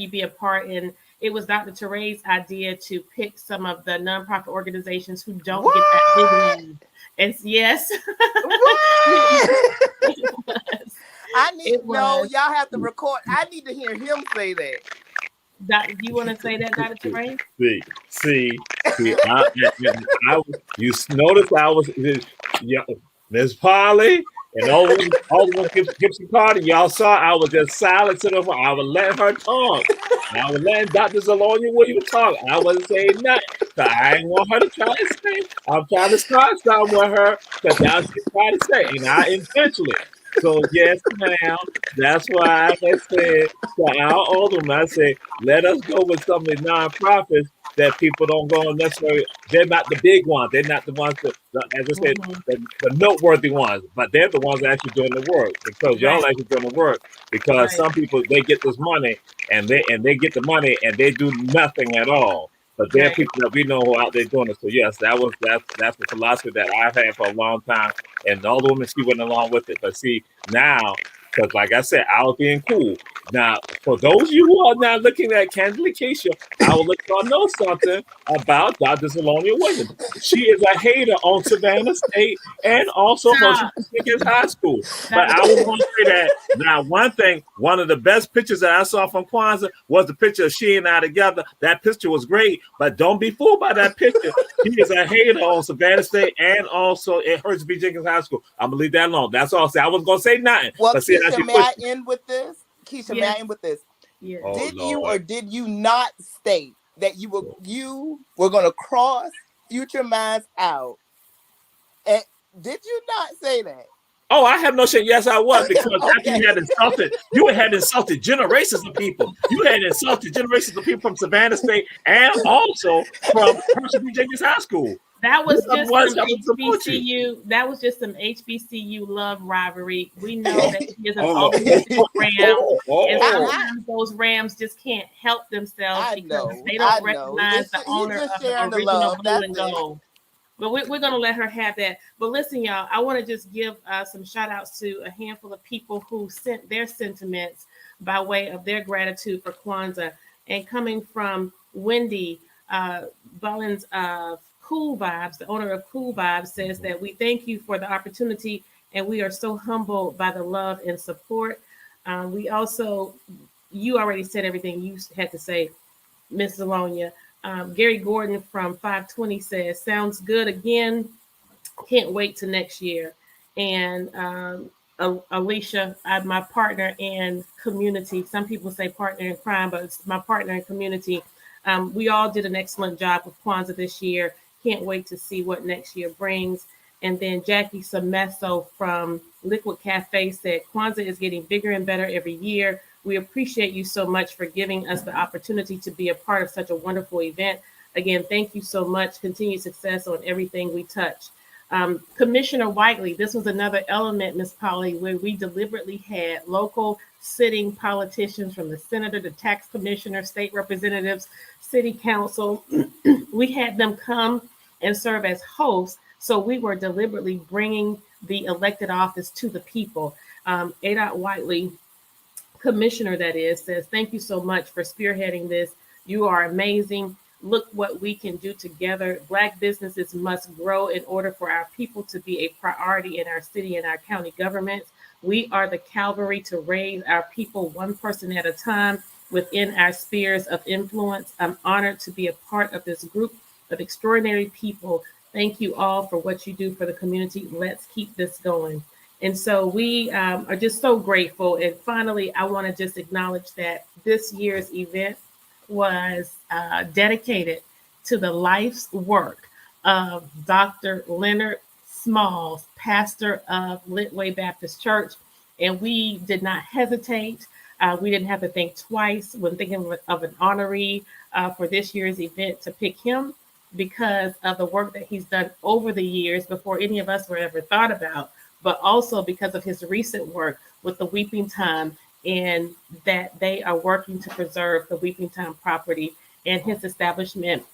be a part. And it was Dr. Teray's idea to pick some of the nonprofit organizations who don't What? get that big name. And yes, What? I need it no. was. Y'all have to record. I need to hear him say that. Do you want to say that, Dr. Teray? See, you notice I was, yeah, Miss Polly and Alderwoman Gibson Carter. Y'all saw I was just silent to them. I was letting her talk. I was letting Dr. Zalonia Williams talk. I wasn't saying nothing. So I ain't want her to try to say. I'm trying to start something with her, because that's what she's trying to say, and I intentionally. So yes, ma'am. That's why I said to our alderman, I said, let us go with some of the nonprofits that people don't go necessarily. They're not the big ones. They're not the ones that, as I said, Mhm. the noteworthy ones. But they're the ones actually doing the work because y'all Right. actually doing the work. Because Right. some people they get this money and they get the money and they do nothing at all. But there are Right. people that we know who are out there doing it. So yes, that's the philosophy that I've had for a long time, and all the women she went along with it. But see now, because like I said, I was being cool. Now, for those of you who are now looking at Kandily Kesha, I will let y'all know something about Dr. Zelonia Williams. She is a hater on Savannah State and also Hershey Stop. Dickens High School. But Dr. I was going to say that now, one thing, one of the best pictures that I saw from Kwanzaa was the picture of she and I together. That picture was great, but don't be fooled by that picture. She is a hater on Savannah State and also at Hershey B. Jenkins High School. I'm going to leave that alone. That's all I'll say. I wasn't going to say nothing, Well, but see, how Keisha, she may pushed I me. end with this? Keisha, may I Yes. end with this? Yes. Oh, Did you Lord. or did you not state that you were going to cross Future Minds out? And did you not say that? Oh, I have no shame. Yes, I was, because after Okay. you had insulted generations of people. You had insulted generations of people from Savannah State and also from Hershey B. Jenkins High School. That Those was are the just ones some that would support you. HBCU. That was just some HBCU love rivalry. We know that she is an Oh, Alderwoman Ram, and I, sometimes those Rams just can't help themselves I because know. they I don't know. recognize the He's owner just of the sharing the original love. blue That's and it. gold. But we're going to let her have that. But listen, y'all, I want to just give some shout outs to a handful of people who sent their sentiments by way of their gratitude for Kwanzaa. And coming from Wendy Bullins of Cool Vibes, the owner of Cool Vibes, says that we thank you for the opportunity and we are so humbled by the love and support. We also, you already said everything you had to say, Miss Zalonia. Gary Gordon from 520 says, sounds good again. Can't wait to next year. And Alicia, my partner in community. Some people say partner in crime, but it's my partner in community. We all did an excellent job with Kwanzaa this year. Can't wait to see what next year brings. And then Jackie Samesso from Liquid Cafe said, Kwanzaa is getting bigger and better every year. We appreciate you so much for giving us the opportunity to be a part of such a wonderful event. Again, thank you so much. Continued success on everything we touch. Commissioner Whiteley, this was another element, Ms. Polly, where we deliberately had local sitting politicians from the senator, the tax commissioner, state representatives, city council. We had them come and serve as hosts. So we were deliberately bringing the elected office to the people. Adot Whiteley, commissioner that is, says, thank you so much for spearheading this. You are amazing. Look what we can do together. Black businesses must grow in order for our people to be a priority in our city and our county governments. We are the cavalry to raise our people one person at a time within our spheres of influence. I'm honored to be a part of this group of extraordinary people. Thank you all for what you do for the community. Let's keep this going. And so we are just so grateful. And finally, I want to just acknowledge that this year's event was dedicated to the life's work of Dr. Leonard Smalls, pastor of Litway Baptist Church. And we did not hesitate. We didn't have to think twice when thinking of an honoree for this year's event to pick him because of the work that he's done over the years before any of us were ever thought about, but also because of his recent work with the Weeping Time and that they are working to preserve the Weeping Time property and his establishment,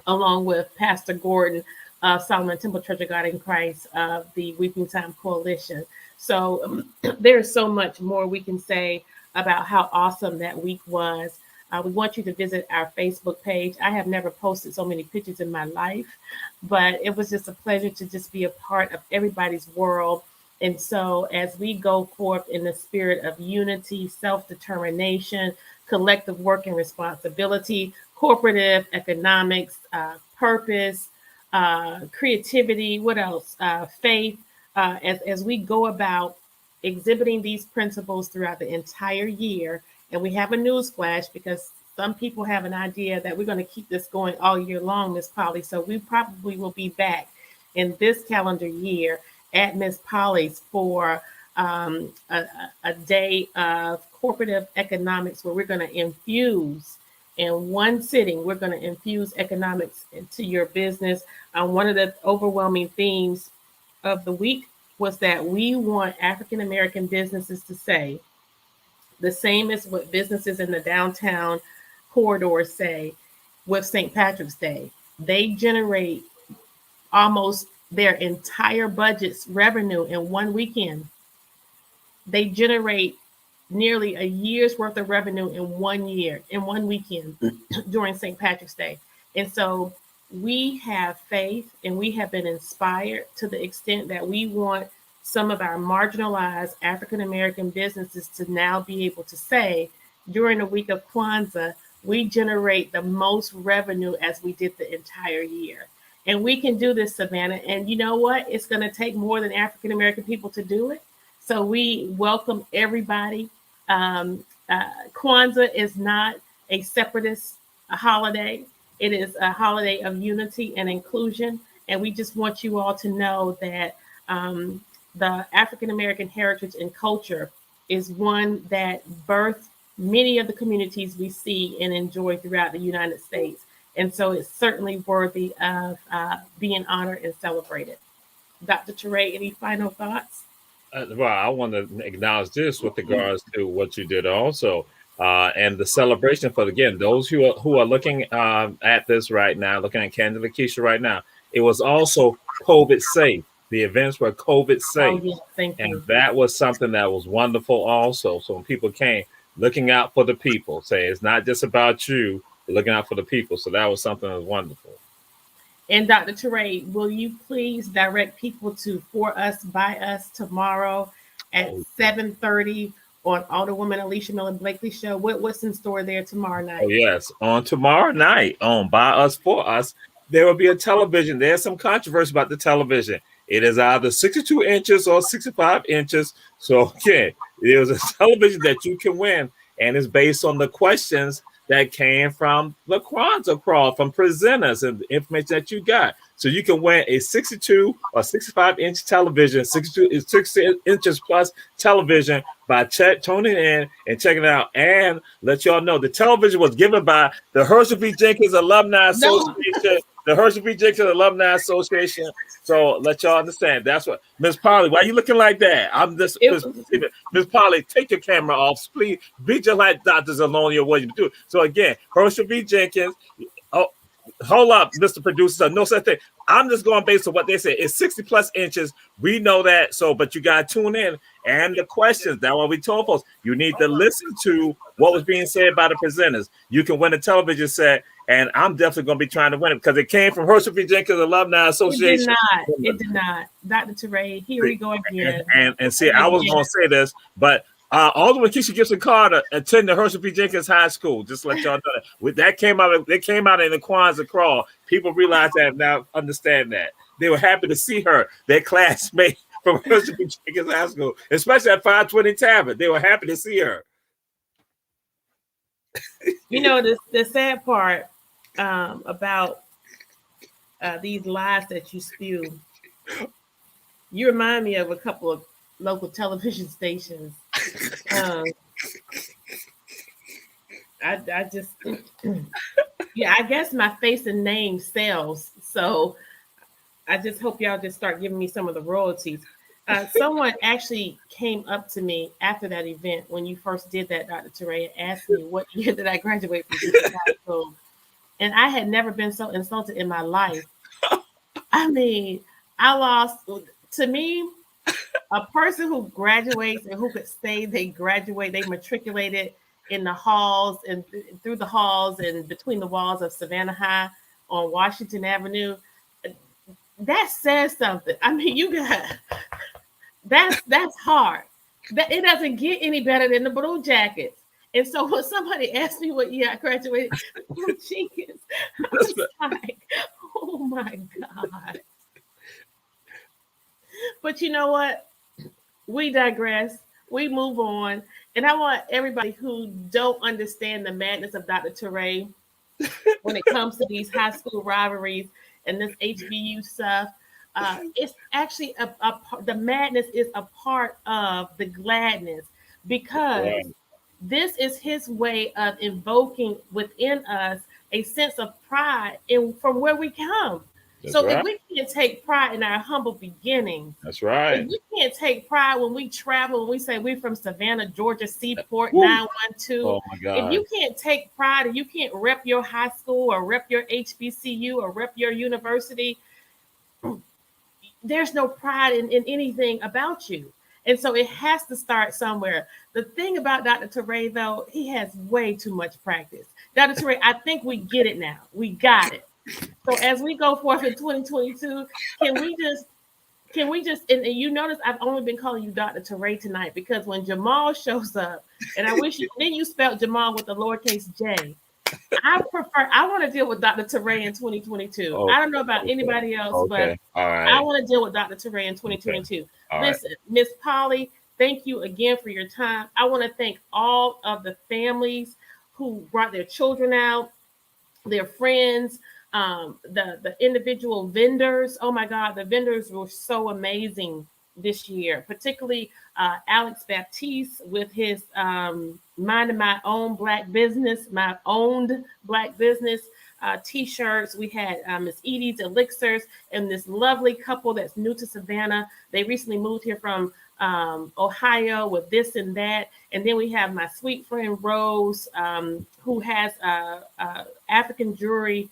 along with Pastor Gordon of Solomon Temple Church of God in Christ of the Weeping Time Coalition. So there's so much more we can say about how awesome that week was. We want you to visit our Facebook page. I have never posted so many pictures in my life, but it was just a pleasure to just be a part of everybody's world. And so, as we go forth in the spirit of unity, self determination, collective work and responsibility, cooperative economics, purpose, creativity, what else? Faith, as we go about exhibiting these principles throughout the entire year. And we have a news flash because some people have an idea that we're going to keep this going all year long, Miss Polly. So we probably will be back in this calendar year at Miss Polly's for a day of cooperative economics where we're going to infuse In one sitting, we're going to infuse economics into your business. One of the overwhelming themes of the week was that we want African American businesses to say the same as what businesses in the downtown corridor say with St. Patrick's Day. They generate almost their entire budget's revenue in one weekend. They generate nearly a year's worth of revenue in 1 year, in one weekend during St. Patrick's Day. And so we have faith and we have been inspired to the extent that we want some of our marginalized African American businesses to now be able to say during the week of Kwanzaa, we generate the most revenue as we did the entire year. And we can do this, Savannah. And you know what? It's going to take more than African American people to do it. So we welcome everybody. Kwanzaa is not a separatist holiday. It is a holiday of unity and inclusion. And we just want you all to know that the African American heritage and culture is one that birthed many of the communities we see and enjoy throughout the United States. And so it's certainly worthy of being honored and celebrated. Dr. Teray, any final thoughts? Well, I want to acknowledge this with regards to what you did also, and the celebration for, again, those who are looking at this right now, looking at Kandily Kesha right now. It was also COVID safe. The events were COVID safe, Oh, yeah, thank and you. that was something that was wonderful also. So when people came, looking out for the people, say it's not just about you, you're looking out for the people. So that was something that was wonderful. And Dr. Teray, will you please direct people to For Us, By Us tomorrow at 7:30 on Alderwoman Alicia Miller Blakely show? What's in store there tomorrow night? Oh, yes. On tomorrow night on By Us, For Us, there will be a television. There's some controversy about the television. It is either 62 inches or 65 inches. So, again, it was a television that you can win, and it's based on the questions that came from the Kwanzaa Krawl, from presenters and the information that you got. So you can win a 62 or 65-inch television, 62 is 60 inches plus television by tuning in and checking it out. And let y'all know the television was given by the Herschel B. Jenkins Alumni Association. The Herschel B. Jenkins Alumni Association. So let y'all understand. That's what Miss Polly. Why are you looking like that? I'm just Miss Polly. Take your camera off, please. Be just like Dr. Zalonia. What you do? So again, Herschel B. Jenkins. Oh, hold up, Mr. Producer. No such thing. I'm just going based on what they say. It's 60 plus inches. We know that. So, but you got to tune in. And the questions, that's what we told folks. You need to listen to what was being said by the presenters. You can win a television set. And I'm definitely going to be trying to win it because it came from Herschel B. Jenkins Alumni Association. It did not. Dr. Teray, here we go again. And see, I was going to say this, but Alderwoman Kesha Gibson Carter attended Herschel B. Jenkins High School. Just to let y'all know that came out. They came out in the Kwanzaa Krawl. People realize that now, understand that. They were happy to see her, their classmate from Herschel B. Jenkins High School, especially at 520 Tabard. They were happy to see her. You know, the sad part about these lies that you spew, you remind me of a couple of local television stations. I just, yeah, I guess my face and name sells. So I just hope y'all just start giving me some of the royalties. Someone actually came up to me after that event when you first did that, Dr. Teray, and asked me what year did I graduate from high school. And I had never been so insulted in my life. I mean, to me, a person who graduates and who could say they graduate, they matriculated in the halls and through the halls and between the walls of Savannah High on Washington Avenue, that says something. I mean, you got, that's hard. That it doesn't get any better than the Blue Jackets. And so when somebody asked me what year I graduated from Jenkins, I was like, oh my God. But you know what? We digress. We move on. And I want everybody who don't understand the madness of Dr. Teray when it comes to these high school rivalries and this HBU stuff, it's actually the madness is a part of the gladness because This is his way of invoking within us a sense of pride in from where we come. That's So if right. we can't take pride in our humble beginnings, That's if right. we can't take pride when we travel, when we say we're from Savannah, Georgia, Seaport Woo. 912, Oh my if God. you can't take pride and you can't rep your high school or rep your HBCU or rep your university, there's no pride in anything about you. And so it has to start somewhere. The thing about Dr. Teray, though, he has way too much practice. Dr. Teray, I think we get it now. We got it. So as we go forth in 2022, can we just and you notice I've only been calling you Dr. Teray tonight because when Jamal shows up, and I wish you then you spelled Jamal with a lowercase J. I want to deal with Dr. Teray in 2022. Oh, I don't know about okay. anybody else, but Okay. All I right. want to deal with Dr. Teray in Okay. 2022. All right. Listen, Miss Polly, thank you again for your time. I want to thank all of the families who brought their children out, their friends, the individual vendors. Oh my God, the vendors were so amazing this year, particularly Alex Baptiste with his minding my own black business, my owned black business t-shirts. We had Miss Edie's Elixirs and this lovely couple that's new to Savannah. They recently moved here from Ohio with this and that. And then we have my sweet friend Rose, who has African jewelry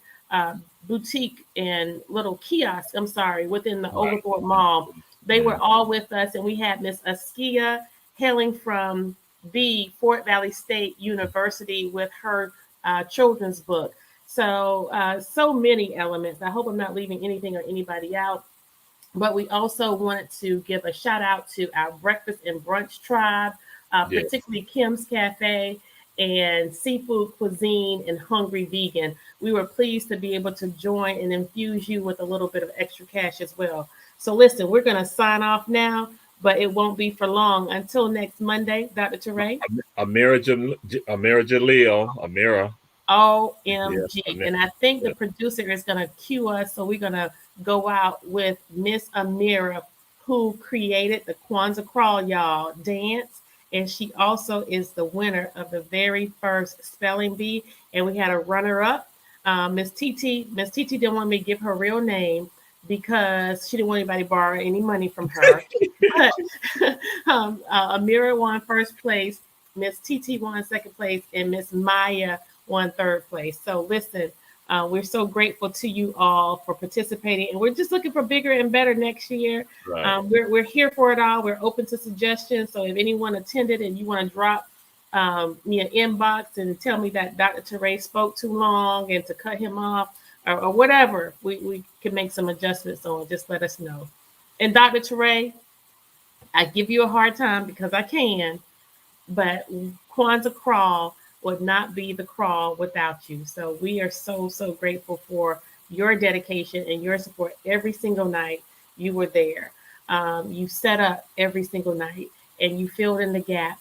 boutique and little kiosk, I'm sorry, within the Right. Overthorpe Mall. They were Mhm. all with us, and we had Miss Askia hailing from the Fort Valley State University with her children's book. So, so many elements. I hope I'm not leaving anything or anybody out. But we also wanted to give a shout out to our breakfast and brunch tribe, Yes. particularly Kim's Cafe and Seafood Cuisine and Hungry Vegan. We were pleased to be able to join and infuse you with a little bit of extra cash as well. So listen, we're going to sign off now, but it won't be for long. Until next Monday, Dr. Teray. Amira Jaleel. Amira. Yes. OMG. And I think the producer is going to cue us. So we're going to go out with Miss Amira, who created the Kwanzaa Krawl, y'all, dance. And she also is the winner of the very first spelling bee. And we had a runner up, Miss TT. Miss TT didn't want me to give her real name because she didn't want anybody to borrow any money from her. But Amira won first place, Miss TT won second place, and Miss Maya won third place. So listen, we're so grateful to you all for participating, and we're just looking for bigger and better next year. Right. We're here for it all. We're open to suggestions. So if anyone attended and you want to drop me an inbox and tell me that Dr. Teray spoke too long and to cut him off or whatever, we can make some adjustments on. Just let us know. And Dr. Teray, I give you a hard time because I can, but Kwanzaa Krawl would not be the crawl without you. So we are so, so grateful for your dedication and your support every single night you were there. You set up every single night and you filled in the gap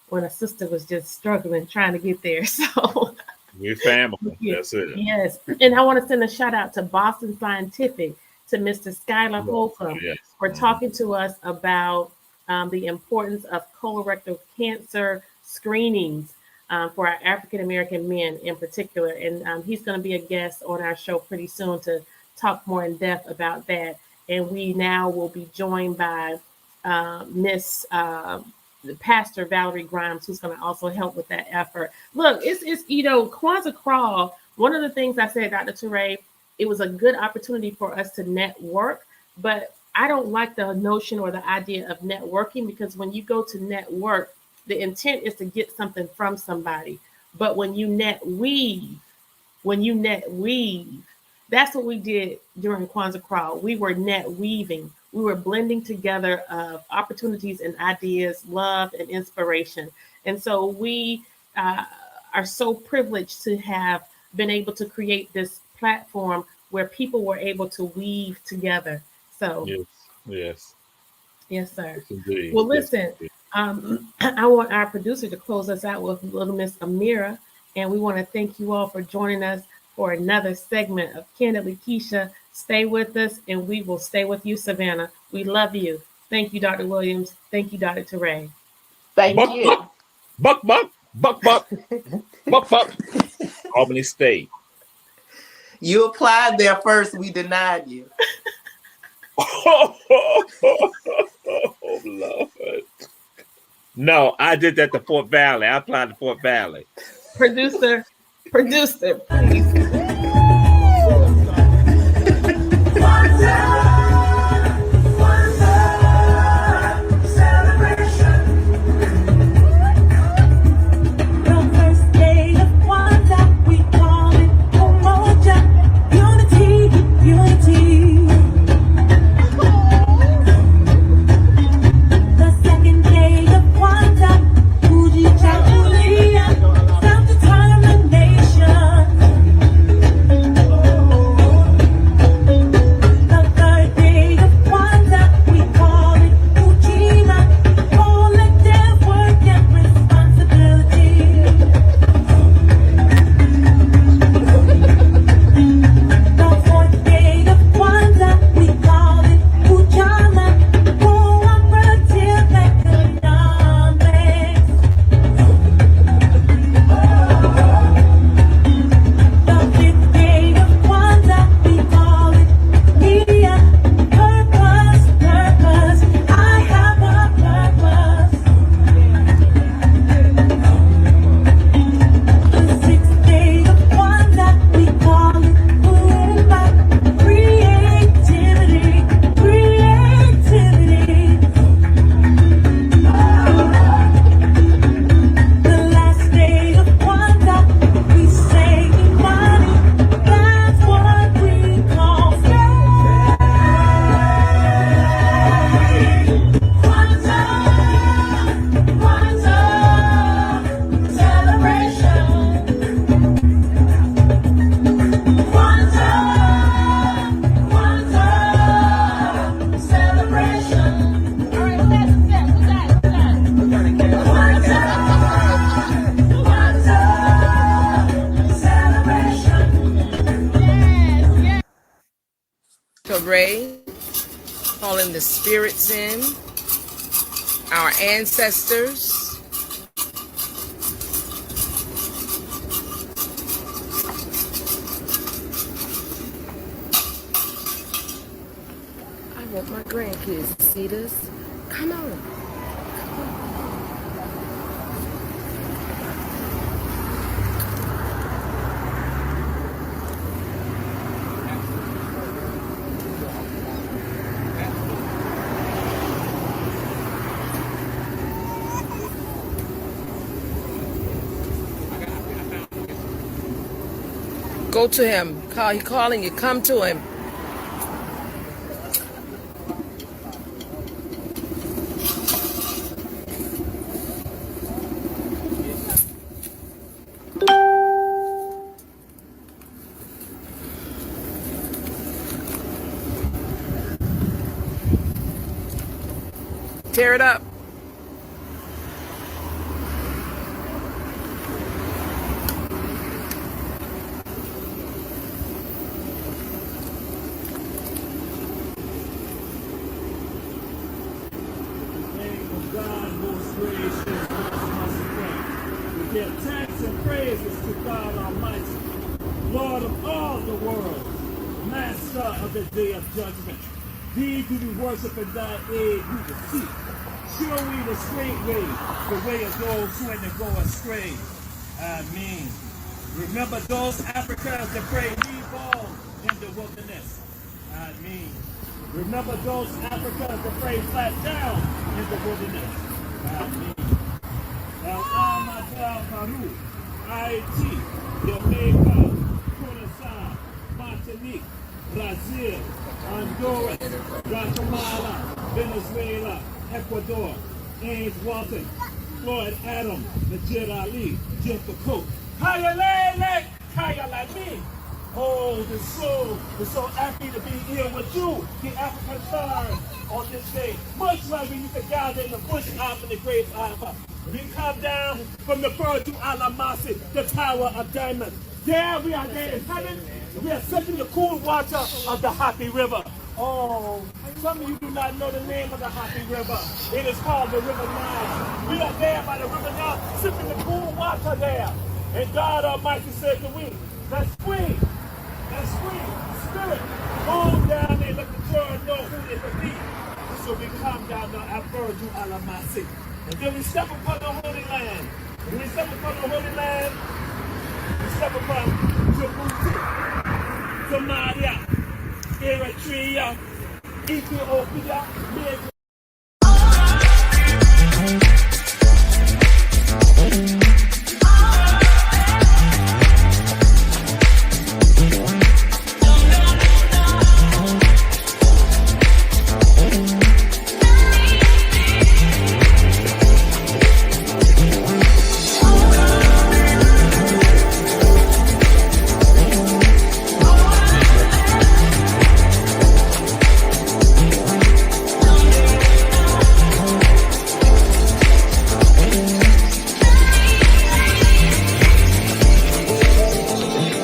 when a sister was just struggling trying to get there. So We're family. yeah, That's it. yes. And I want to send a shout out to Boston Scientific, to Mr. Skylar Holcomb Yes. for talking to us about the importance of colorectal cancer screenings for our African American men in particular. And he's going to be a guest on our show pretty soon to talk more in depth about that. And we now will be joined by Miss Pastor Valerie Grimes, who's going to also help with that effort. Look, it's Kwanzaa Krawl. One of the things I said, Dr. Teray, it was a good opportunity for us to network, but I don't like the notion or the idea of networking because when you go to network, the intent is to get something from somebody. But when you net weave, that's what we did during Kwanzaa Krawl. We were net weaving. We were blending together of opportunities and ideas, love and inspiration. And so we are so privileged to have been able to create this platform where people were able to weave together. So, Yes. Yes. yes, sir. Yes, indeed. Well, Yes, listen, indeed. I want our producer to close us out with little Miss Amira, and we want to thank you all for joining us for another segment of Kandily Kesha. Stay with us, and we will stay with you, Savannah. We love you. Thank you, Dr. Williams. Thank you, Dr. Teray. Thank Buck, you. Buck, buck, buck, buck, buck, buck. Albany State. You applied there first. We denied you. Oh, Lord. No, I did that to Fort Valley. I applied to Fort Valley. Producer, please. Ray, calling the spirits in, our ancestors. I want my grandkids to see this. Come on. Go to him. He's calling you. Come to him. Tear it up. Judgment. Thee do we worship and thy aid we receive. Show we the straight way, the way of those who ain't to go astray. Amen. Remember those Africans that prayed reborn in the wilderness. Amen. Remember those Africans that prayed flat down in the wilderness. Amen. El Amadal Peru, Haiti, Jamaica, Curacao, Martinique, Brazil, Honduras, Guatemala, Venezuela, Ecuador, Ames Walton, Floyd Adam, Najir Ali, Jennifer Cook. Kayalele, Kayalami. Oh, we're so happy to be here with you, the African stars, on this day. Much like we used to gather in the bush after the great Alpha. We come down from the Virgin Alamasi, the Tower of Diamonds. There we are there in heaven. We are sipping the cool water of the Happy River. Oh, some of you do not know the name of the Happy River. It is called the River Nile. We are there by the River Nile, sipping the cool water there. And God Almighty said to we, that spring, spirit, go down and let the world know who it will be. So we come down now at Virgil Alamasi. And then we step upon the Holy Land. When we step upon the Holy Land, we step upon Djibouti, Somalia, Eritrea, Ethiopia,